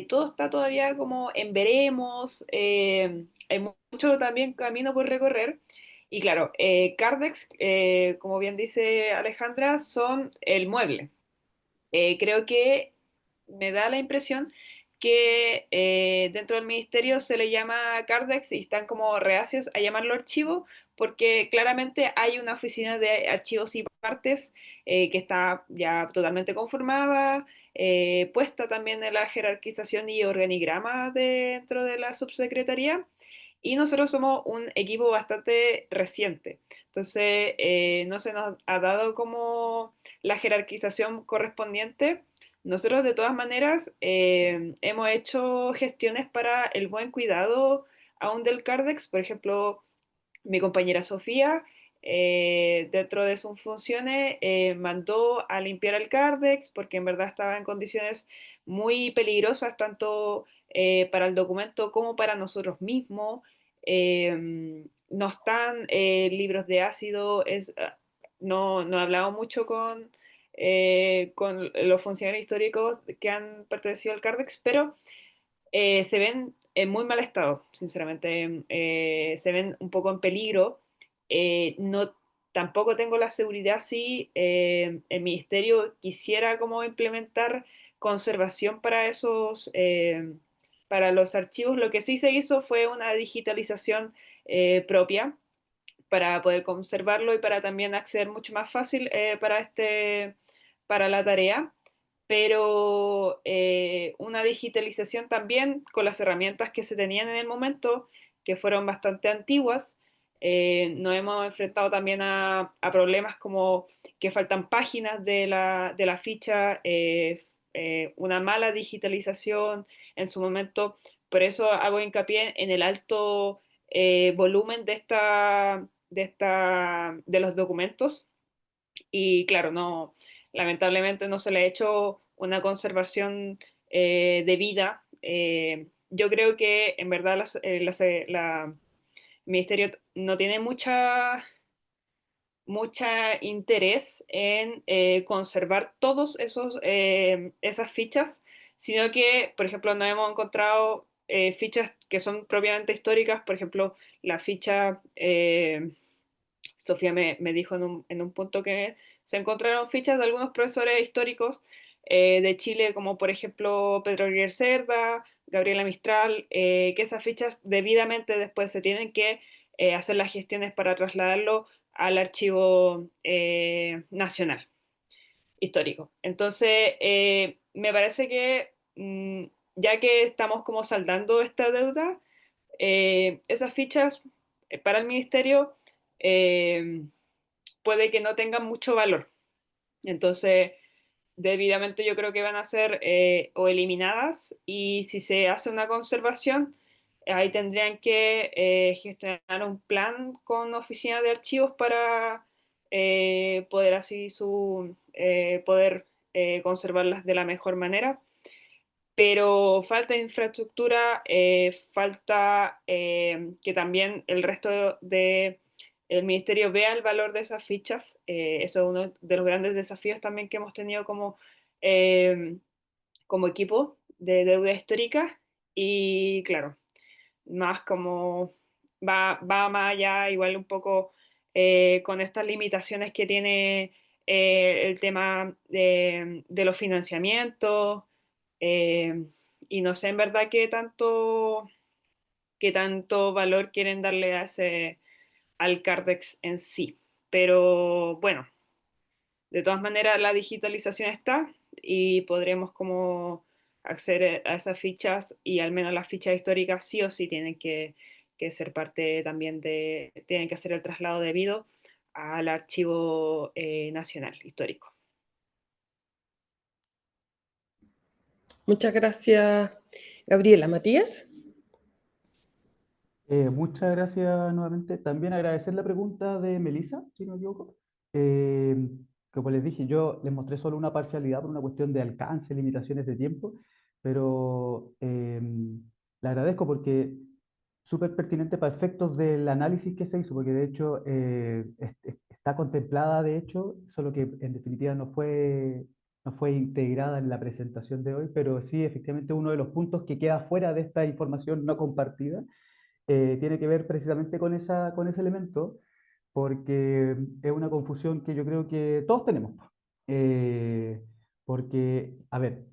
todo está todavía como en veremos, hay mucho también camino por recorrer. Y claro, Cardex, como bien dice Alejandra, son el mueble. Creo que me da la impresión que dentro del ministerio se le llama Cardex y están como reacios a llamarlo archivo porque claramente hay una oficina de archivos y partes que está ya totalmente conformada, puesta también en la jerarquización y organigrama dentro de la subsecretaría. Y nosotros somos un equipo bastante reciente. Entonces, no se nos ha dado como la jerarquización correspondiente. Nosotros, de todas maneras, hemos hecho gestiones para el buen cuidado aún del Cardex. Por ejemplo, mi compañera Sofía, dentro de sus funciones, mandó a limpiar el Cardex porque en verdad estaba en condiciones muy peligrosas, tanto para el documento como para nosotros mismos. No están libros de ácido, no he hablado mucho con los funcionarios históricos que han pertenecido al Cardex, pero se ven en muy mal estado, sinceramente. Se ven un poco en peligro. No, tampoco tengo la seguridad si el ministerio quisiera como implementar conservación para para los archivos. Lo que sí se hizo fue una digitalización propia para poder conservarlo y para también acceder mucho más fácil para la tarea, pero una digitalización también con las herramientas que se tenían en el momento, que fueron bastante antiguas. Nos hemos enfrentado también a problemas como que faltan páginas de la ficha, una mala digitalización en su momento. Por eso hago hincapié en el alto volumen de los documentos y claro, no, lamentablemente no se le ha hecho una conservación debida. Yo creo que en verdad el ministerio no tiene mucha interés en conservar todos esas fichas, sino que, por ejemplo, no hemos encontrado fichas que son propiamente históricas, por ejemplo, la ficha Sofía me dijo en un punto que se encontraron fichas de algunos profesores históricos de Chile, como por ejemplo Pedro Aguirre Cerda, Gabriela Mistral, que esas fichas debidamente después se tienen que hacer las gestiones para trasladarlo al archivo nacional histórico. Entonces, me parece que ya que estamos como saldando esta deuda, esas fichas para el ministerio eh, puede que no tengan mucho valor. Entonces, debidamente yo creo que van a ser o eliminadas y si se hace una conservación, ahí tendrían que gestionar un plan con oficina de archivos para poder poder conservarlas de la mejor manera, pero falta infraestructura, falta que también el resto de el ministerio vea el valor de esas fichas. Eso es uno de los grandes desafíos también que hemos tenido eh, como equipo de deuda histórica. Y claro, más como va más allá, igual un poco con estas limitaciones que tiene el tema de los financiamientos. eh, y no sé en verdad qué tanto valor quieren darle al Cardex en sí. Pero bueno, de todas maneras la digitalización está y podremos como acceder a esas fichas y al menos las fichas históricas sí o sí tienen que ser parte también tienen que hacer el traslado debido al archivo nacional histórico. Muchas gracias, Gabriela. Matías. Muchas gracias nuevamente. También agradecer la pregunta de Melissa, si no me equivoco. Eh, Como les dije, yo les mostré solo una parcialidad por una cuestión de alcance, limitaciones de tiempo, pero le agradezco porque súper pertinente para efectos del análisis que se hizo, porque de hecho está contemplada, de hecho, solo que en definitiva no fue integrada en la presentación de hoy, pero sí efectivamente uno de los puntos que queda fuera de esta información no compartida tiene que ver precisamente con con ese elemento, porque es una confusión que yo creo que todos tenemos. Eh, Porque, a ver,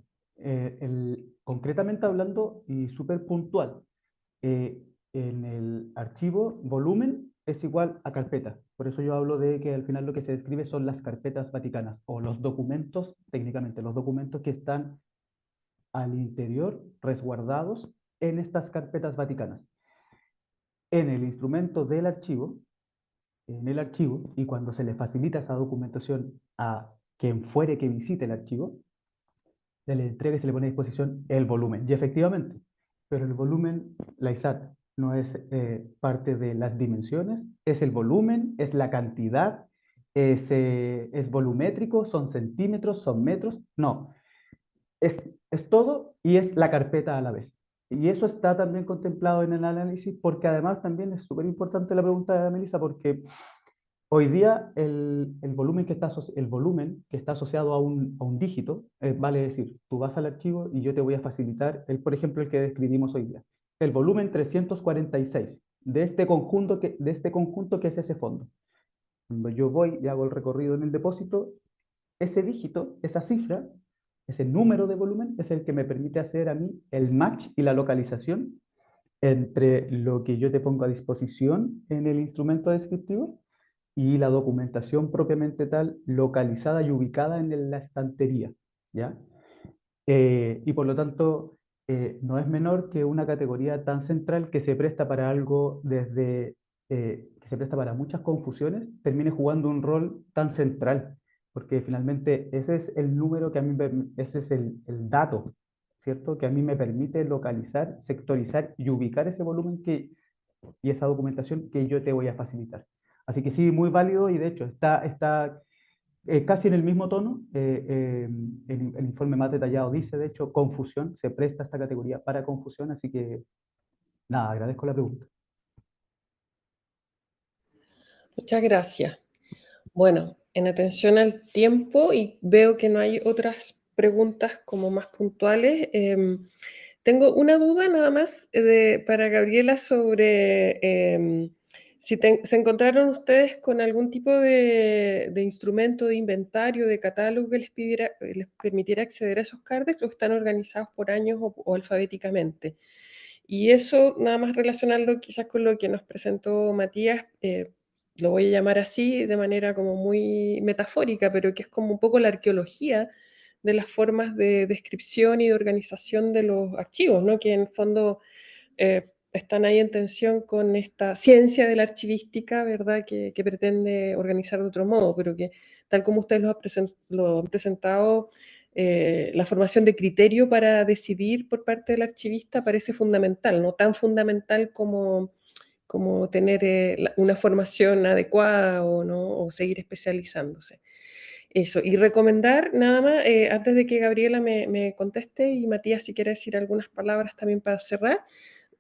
concretamente hablando y súper puntual, en el archivo volumen es igual a carpeta. Por eso yo hablo de que al final lo que se describe son las carpetas vaticanas o los documentos, técnicamente, los documentos que están al interior, resguardados en estas carpetas vaticanas. En el instrumento del archivo, en el archivo, y cuando se le facilita esa documentación a quien fuere que visite el archivo, se le entrega y se le pone a disposición el volumen. Y efectivamente, pero el volumen, la ISAT, no es parte de las dimensiones, es el volumen, es la cantidad, es volumétrico, son centímetros, son metros, no, es todo y es la carpeta a la vez. Y eso está también contemplado en el análisis, porque además también es súper importante la pregunta de Melissa, porque hoy día el volumen el volumen que está asociado a un dígito, vale decir, tú vas al archivo y yo te voy a facilitar, por ejemplo, el que describimos hoy día, el volumen 346 de este conjunto que es ese fondo. Cuando yo voy y hago el recorrido en el depósito, ese dígito, esa cifra, ese número de volumen es el que me permite hacer a mí el match y la localización entre lo que yo te pongo a disposición en el instrumento descriptivo y la documentación propiamente tal localizada y ubicada en la estantería, ¿ya? Y por lo tanto, no es menor que una categoría tan central que se presta para algo que se presta para muchas confusiones, termine jugando un rol tan central, porque finalmente ese es el número que a mí, ese es el dato, ¿cierto? Que a mí me permite localizar, sectorizar y ubicar ese volumen y esa documentación que yo te voy a facilitar. Así que sí, muy válido y de hecho está casi en el mismo tono. El informe más detallado dice, de hecho, confusión, se presta esta categoría para confusión, así que nada, agradezco la pregunta. Muchas gracias. Bueno, en atención al tiempo, y veo que no hay otras preguntas como más puntuales, tengo una duda nada más para Gabriela sobre si se encontraron ustedes con algún tipo de instrumento, de inventario, de catálogo que les permitiera acceder a esos cards, o están organizados por años o alfabéticamente. Y eso, nada más relacionarlo quizás con lo que nos presentó Matías, lo voy a llamar así de manera como muy metafórica, pero que es como un poco la arqueología de las formas de descripción y de organización de los archivos, ¿no? Que en el fondo están ahí en tensión con esta ciencia de la archivística, ¿verdad? Que pretende organizar de otro modo, pero que tal como ustedes lo han presentado, la formación de criterio para decidir por parte del archivista parece fundamental, no tan fundamental como tener una formación adecuada o, ¿no? O seguir especializándose. Eso, y recomendar nada más, antes de que Gabriela me conteste, y Matías si quiere decir algunas palabras también para cerrar,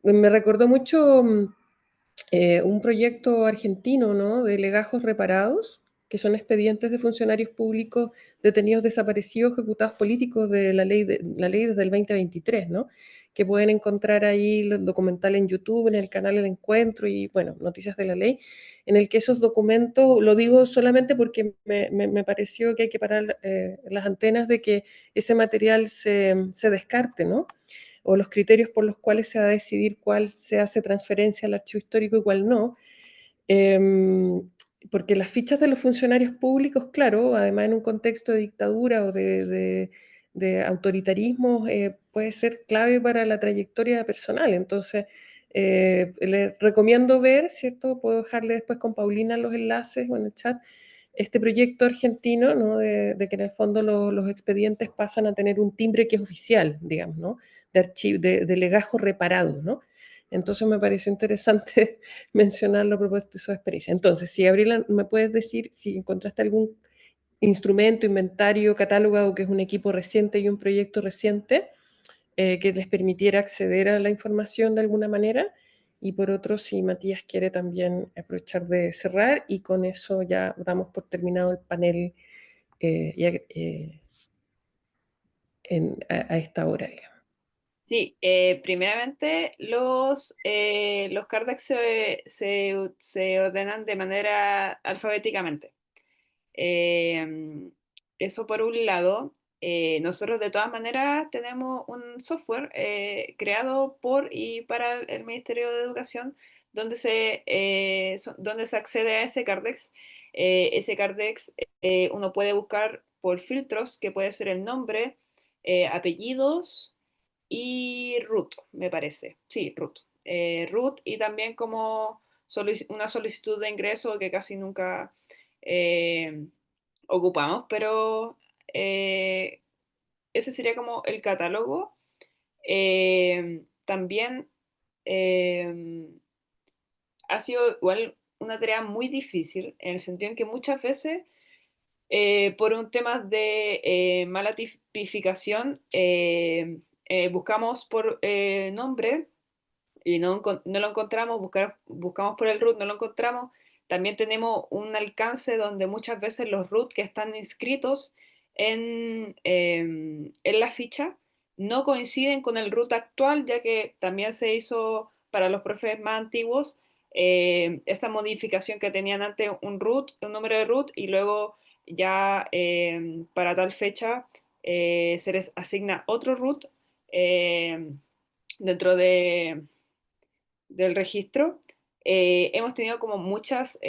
me recordó mucho un proyecto argentino, ¿no? De legajos reparados, que son expedientes de funcionarios públicos detenidos desaparecidos, ejecutados políticos de la ley desde el 2023, ¿no? Que pueden encontrar ahí el documental en YouTube, en el canal El Encuentro y, bueno, Noticias de la Ley, en el que esos documentos, lo digo solamente porque me pareció que hay que parar las antenas de que ese material se descarte, ¿no? O los criterios por los cuales se va a decidir cuál se hace transferencia al archivo histórico y cuál no. Porque las fichas de los funcionarios públicos, claro, además en un contexto de dictadura o de autoritarismo, puede ser clave para la trayectoria personal. Entonces, les recomiendo ver, ¿cierto? Puedo dejarle después con Paulina los enlaces o en el chat, este proyecto argentino, ¿no? De que en el fondo los expedientes pasan a tener un timbre que es oficial, digamos, ¿no? De legajo reparado, ¿no? Entonces me pareció interesante mencionarlo a propósito de su experiencia. Entonces, si Gabriela, ¿me puedes decir si encontraste algún instrumento, inventario, catálogo, que es un equipo reciente y un proyecto reciente, que les permitiera acceder a la información de alguna manera? Y por otro, si Matías quiere también aprovechar de cerrar, y con eso ya damos por terminado el panel a esta hora, digamos. Sí, primeramente los Cardex se ordenan de manera alfabéticamente. Eso por un lado. Nosotros de todas maneras tenemos un software creado por y para el Ministerio de Educación, donde se accede a ese Cardex. Ese Cardex uno puede buscar por filtros, que puede ser el nombre, apellidos y root, me parece. Sí, root. Root y también como una solicitud de ingreso que casi nunca eh, ocupamos, pero ese sería como el catálogo. También eh, ha sido igual una tarea muy difícil, en el sentido en que muchas veces, por un tema de mala tipificación, buscamos por nombre y no lo encontramos, buscamos por el root, no lo encontramos. También tenemos un alcance donde muchas veces los root que están inscritos en la ficha no coinciden con el root actual, ya que también se hizo para los profes más antiguos esa modificación que tenían antes un root, un número de root, y luego ya para tal fecha se les asigna otro root eh, dentro del registro. Hemos tenido como muchas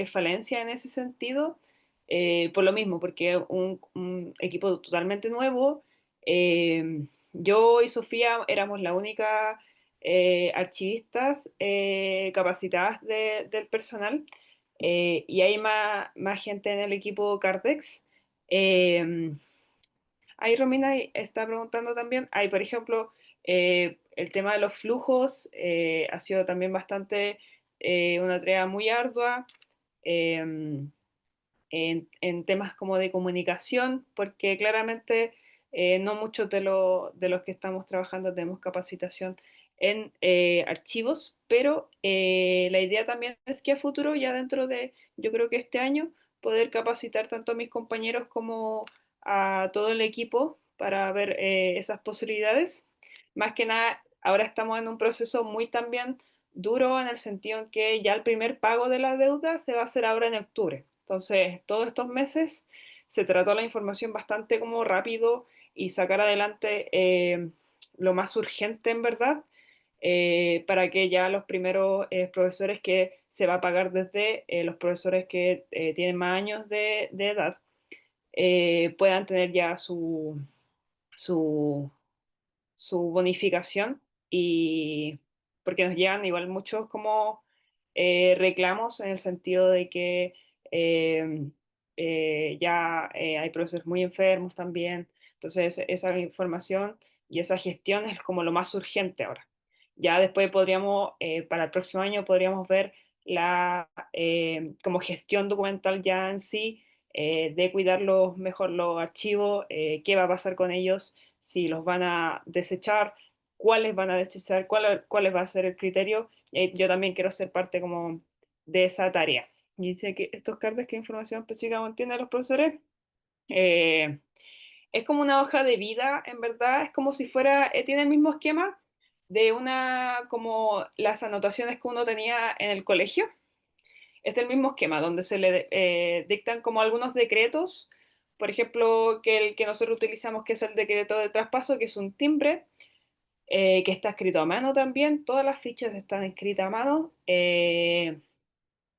falencias en ese sentido, por lo mismo, porque un equipo totalmente nuevo. Yo y Sofía éramos la única archivistas capacitadas del personal, y hay más gente en el equipo Cardex. Eh, Ahí Romina está preguntando también, hay por ejemplo, el tema de los flujos ha sido también bastante una tarea muy ardua eh, en temas como de comunicación, porque claramente no muchos de los que estamos trabajando tenemos capacitación en archivos, pero la idea también es que a futuro, ya dentro de, yo creo que este año, poder capacitar tanto a mis compañeros como a todo el equipo para ver esas posibilidades. Más que nada, ahora estamos en un proceso muy también duro en el sentido en que ya el primer pago de la deuda se va a hacer ahora en octubre. Entonces, todos estos meses se trató la información bastante como rápido y sacar adelante lo más urgente en verdad, para que ya los primeros profesores que se va a pagar desde los profesores que tienen más años de edad puedan tener ya su, su bonificación, y porque nos llegan igual muchos como reclamos en el sentido de que eh, ya hay profesores muy enfermos también, entonces esa información y esa gestión es como lo más urgente ahora. Ya después podríamos, para el próximo año podríamos ver la como gestión documental ya en sí, de cuidar mejor los archivos, qué va a pasar con ellos, si los van a desechar, cuáles van a desechar, cuál va a ser el criterio. Yo también quiero ser parte como de esa tarea. Y dice que estos cards, ¿qué información específica contienen los profesores? Eh, es como una hoja de vida, en verdad, es como si fuera, tiene el mismo esquema de como las anotaciones que uno tenía en el colegio. Es el mismo esquema, donde se le dictan como algunos decretos, por ejemplo, que el que nosotros utilizamos, que es el decreto de traspaso, que es un timbre, que está escrito a mano también. Todas las fichas están escritas a mano,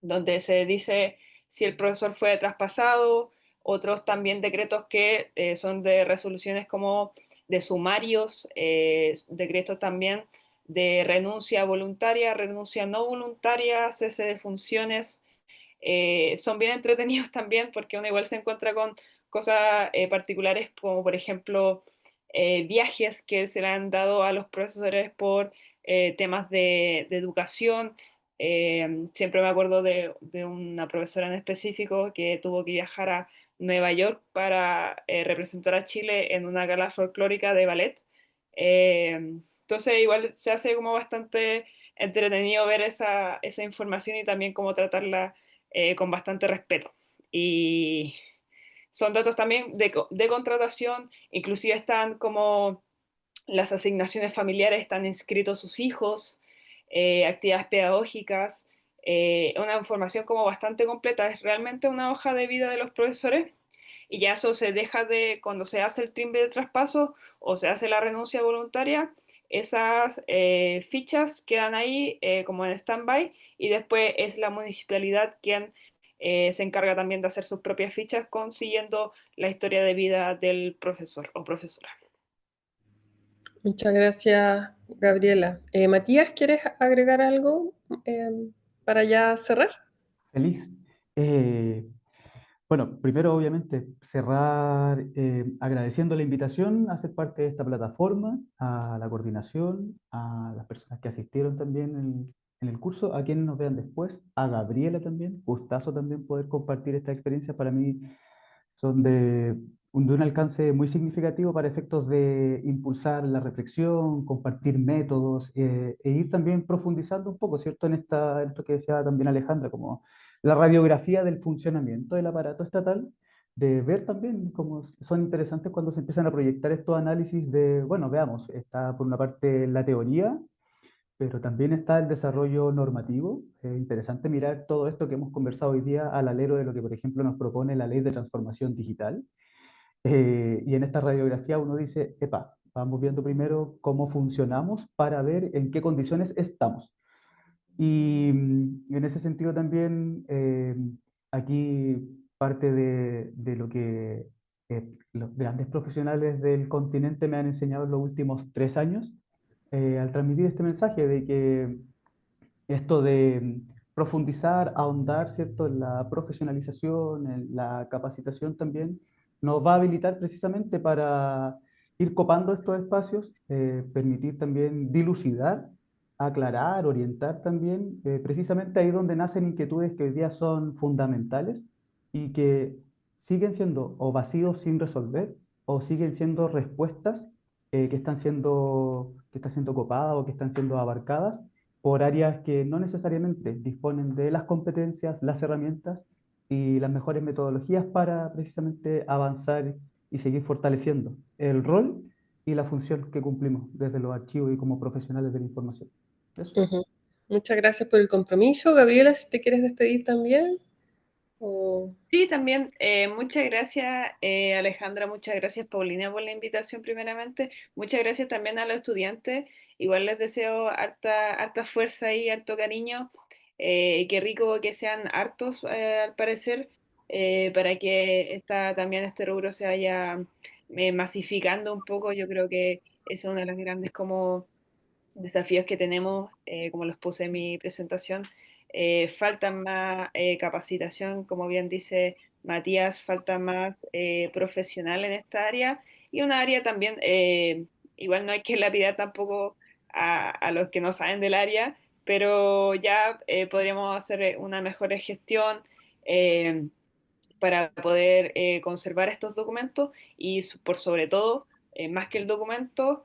donde se dice si el profesor fue traspasado, otros también decretos que son de resoluciones como de sumarios, decretos también de renuncia voluntaria, renuncia no voluntaria, cese de funciones. Son bien entretenidos también porque uno igual se encuentra con cosas particulares, como por ejemplo viajes que se le han dado a los profesores por temas de educación. Siempre me acuerdo de una profesora en específico que tuvo que viajar a Nueva York para representar a Chile en una gala folclórica de ballet. Entonces igual se hace como bastante entretenido ver esa información y también cómo tratarla con bastante respeto. Y son datos también de contratación, inclusive están como las asignaciones familiares, están inscritos sus hijos, actividades pedagógicas, una información como bastante completa. Es realmente una hoja de vida de los profesores, y ya eso se deja de, cuando se hace el timbre de traspaso o se hace la renuncia voluntaria, esas fichas quedan ahí como en stand-by y después es la municipalidad quien se encarga también de hacer sus propias fichas consiguiendo la historia de vida del profesor o profesora. Muchas gracias, Gabriela. Matías, ¿quieres agregar algo eh, para ya cerrar? Feliz. Eh, bueno, primero obviamente cerrar agradeciendo la invitación a ser parte de esta plataforma, a la coordinación, a las personas que asistieron también en el curso, a quienes nos vean después, a Gabriela también, gustazo también poder compartir esta experiencia. Para mí son de un alcance muy significativo para efectos de impulsar la reflexión, compartir métodos e ir también profundizando un poco, ¿cierto? En esto que decía también Alejandra, como la radiografía del funcionamiento del aparato estatal, de ver también cómo son interesantes cuando se empiezan a proyectar estos análisis de, bueno, veamos, está por una parte la teoría, pero también está el desarrollo normativo. Es interesante mirar todo esto que hemos conversado hoy día al alero de lo que, por ejemplo, nos propone la Ley de Transformación Digital. Y en esta radiografía uno dice, epa, vamos viendo primero cómo funcionamos para ver en qué condiciones estamos. Y en ese sentido también aquí parte de lo que los grandes profesionales del continente me han enseñado en los últimos 3 años, al transmitir este mensaje de que esto de profundizar, ahondar, ¿cierto?, en la profesionalización, en la capacitación también, nos va a habilitar precisamente para ir copando estos espacios, permitir también dilucidar, aclarar, orientar también, precisamente ahí donde nacen inquietudes que hoy día son fundamentales y que siguen siendo o vacíos sin resolver o siguen siendo respuestas que están siendo copadas o que están siendo abarcadas por áreas que no necesariamente disponen de las competencias, las herramientas y las mejores metodologías para precisamente avanzar y seguir fortaleciendo el rol y la función que cumplimos desde los archivos y como profesionales de la información. Eso. Ujú. Muchas gracias por el compromiso. Gabriela, si te quieres despedir también. O... Sí, también muchas gracias Alejandra, muchas gracias Paulina por la invitación primeramente, muchas gracias también a los estudiantes, igual les deseo harta fuerza y harto cariño, y qué rico que sean hartos al parecer, para que también este rubro se vaya masificando un poco, yo creo que es una de las grandes como desafíos que tenemos, como los puse en mi presentación, falta más capacitación, como bien dice Matías, falta más profesional en esta área y una área también, igual no hay que lapidar tampoco a los que no saben del área, pero ya podríamos hacer una mejor gestión. eh, para poder conservar estos documentos y por sobre todo, más que el documento,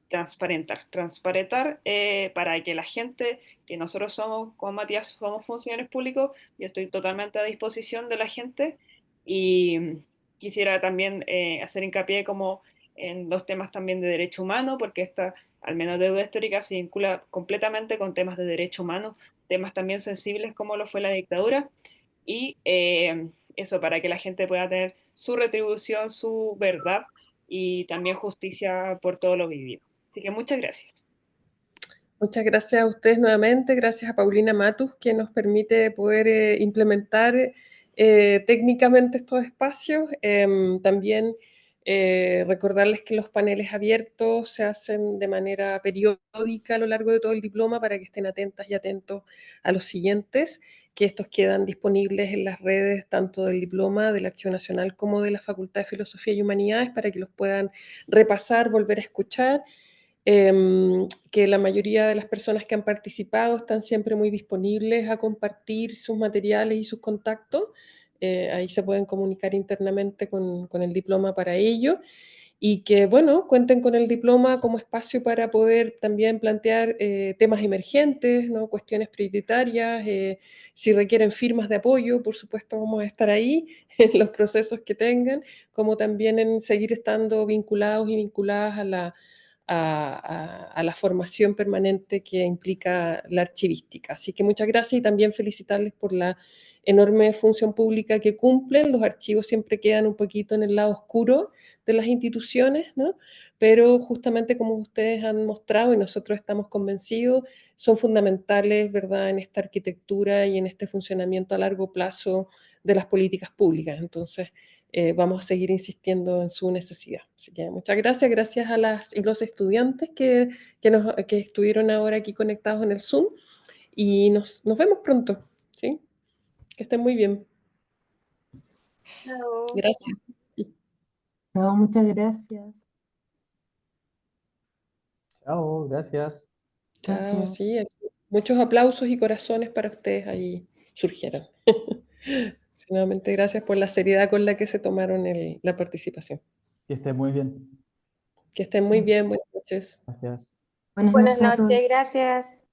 transparentar para que la gente, que nosotros somos, como Matías, somos funcionarios públicos, yo estoy totalmente a disposición de la gente y quisiera también hacer hincapié como en los temas también de derecho humano, porque esta, al menos deuda histórica, se vincula completamente con temas de derecho humano, temas también sensibles como lo fue la dictadura y eso para que la gente pueda tener su retribución, su verdad y también justicia por todo lo vivido. Así que muchas gracias. Muchas gracias a ustedes nuevamente, gracias a Paulina Matus, que nos permite poder implementar técnicamente estos espacios. También recordarles que los paneles abiertos se hacen de manera periódica a lo largo de todo el diploma para que estén atentas y atentos a los siguientes, que estos quedan disponibles en las redes tanto del diploma, del Archivo Nacional, como de la Facultad de Filosofía y Humanidades, para que los puedan repasar, volver a escuchar. Que la mayoría de las personas que han participado están siempre muy disponibles a compartir sus materiales y sus contactos. Ahí se pueden comunicar internamente con el diploma para ello. Y que, bueno, cuenten con el diploma como espacio para poder también plantear temas emergentes, ¿no? Cuestiones prioritarias. Si requieren firmas de apoyo, por supuesto, vamos a estar ahí en los procesos que tengan, como también en seguir estando vinculados y vinculadas a la formación permanente que implica la archivística. Así que muchas gracias y también felicitarles por la enorme función pública que cumplen. Los archivos siempre quedan un poquito en el lado oscuro de las instituciones, ¿no? Pero justamente como ustedes han mostrado y nosotros estamos convencidos, son fundamentales, ¿verdad?, en esta arquitectura y en este funcionamiento a largo plazo de las políticas públicas. Entonces, vamos a seguir insistiendo en su necesidad. Así que muchas gracias, gracias a las y los estudiantes que estuvieron ahora aquí conectados en el Zoom y nos vemos pronto, ¿sí? Que estén muy bien. Chao. Gracias. No, muchas gracias. Chao, gracias. Chao, Gracias. sí, muchos aplausos y corazones para ustedes ahí surgieron. Sí, nuevamente, gracias por la seriedad con la que se tomaron la participación. Que esté muy bien. Que estén muy bien, buenas noches. Gracias. Buenas Buenas noches a todos. noches, gracias.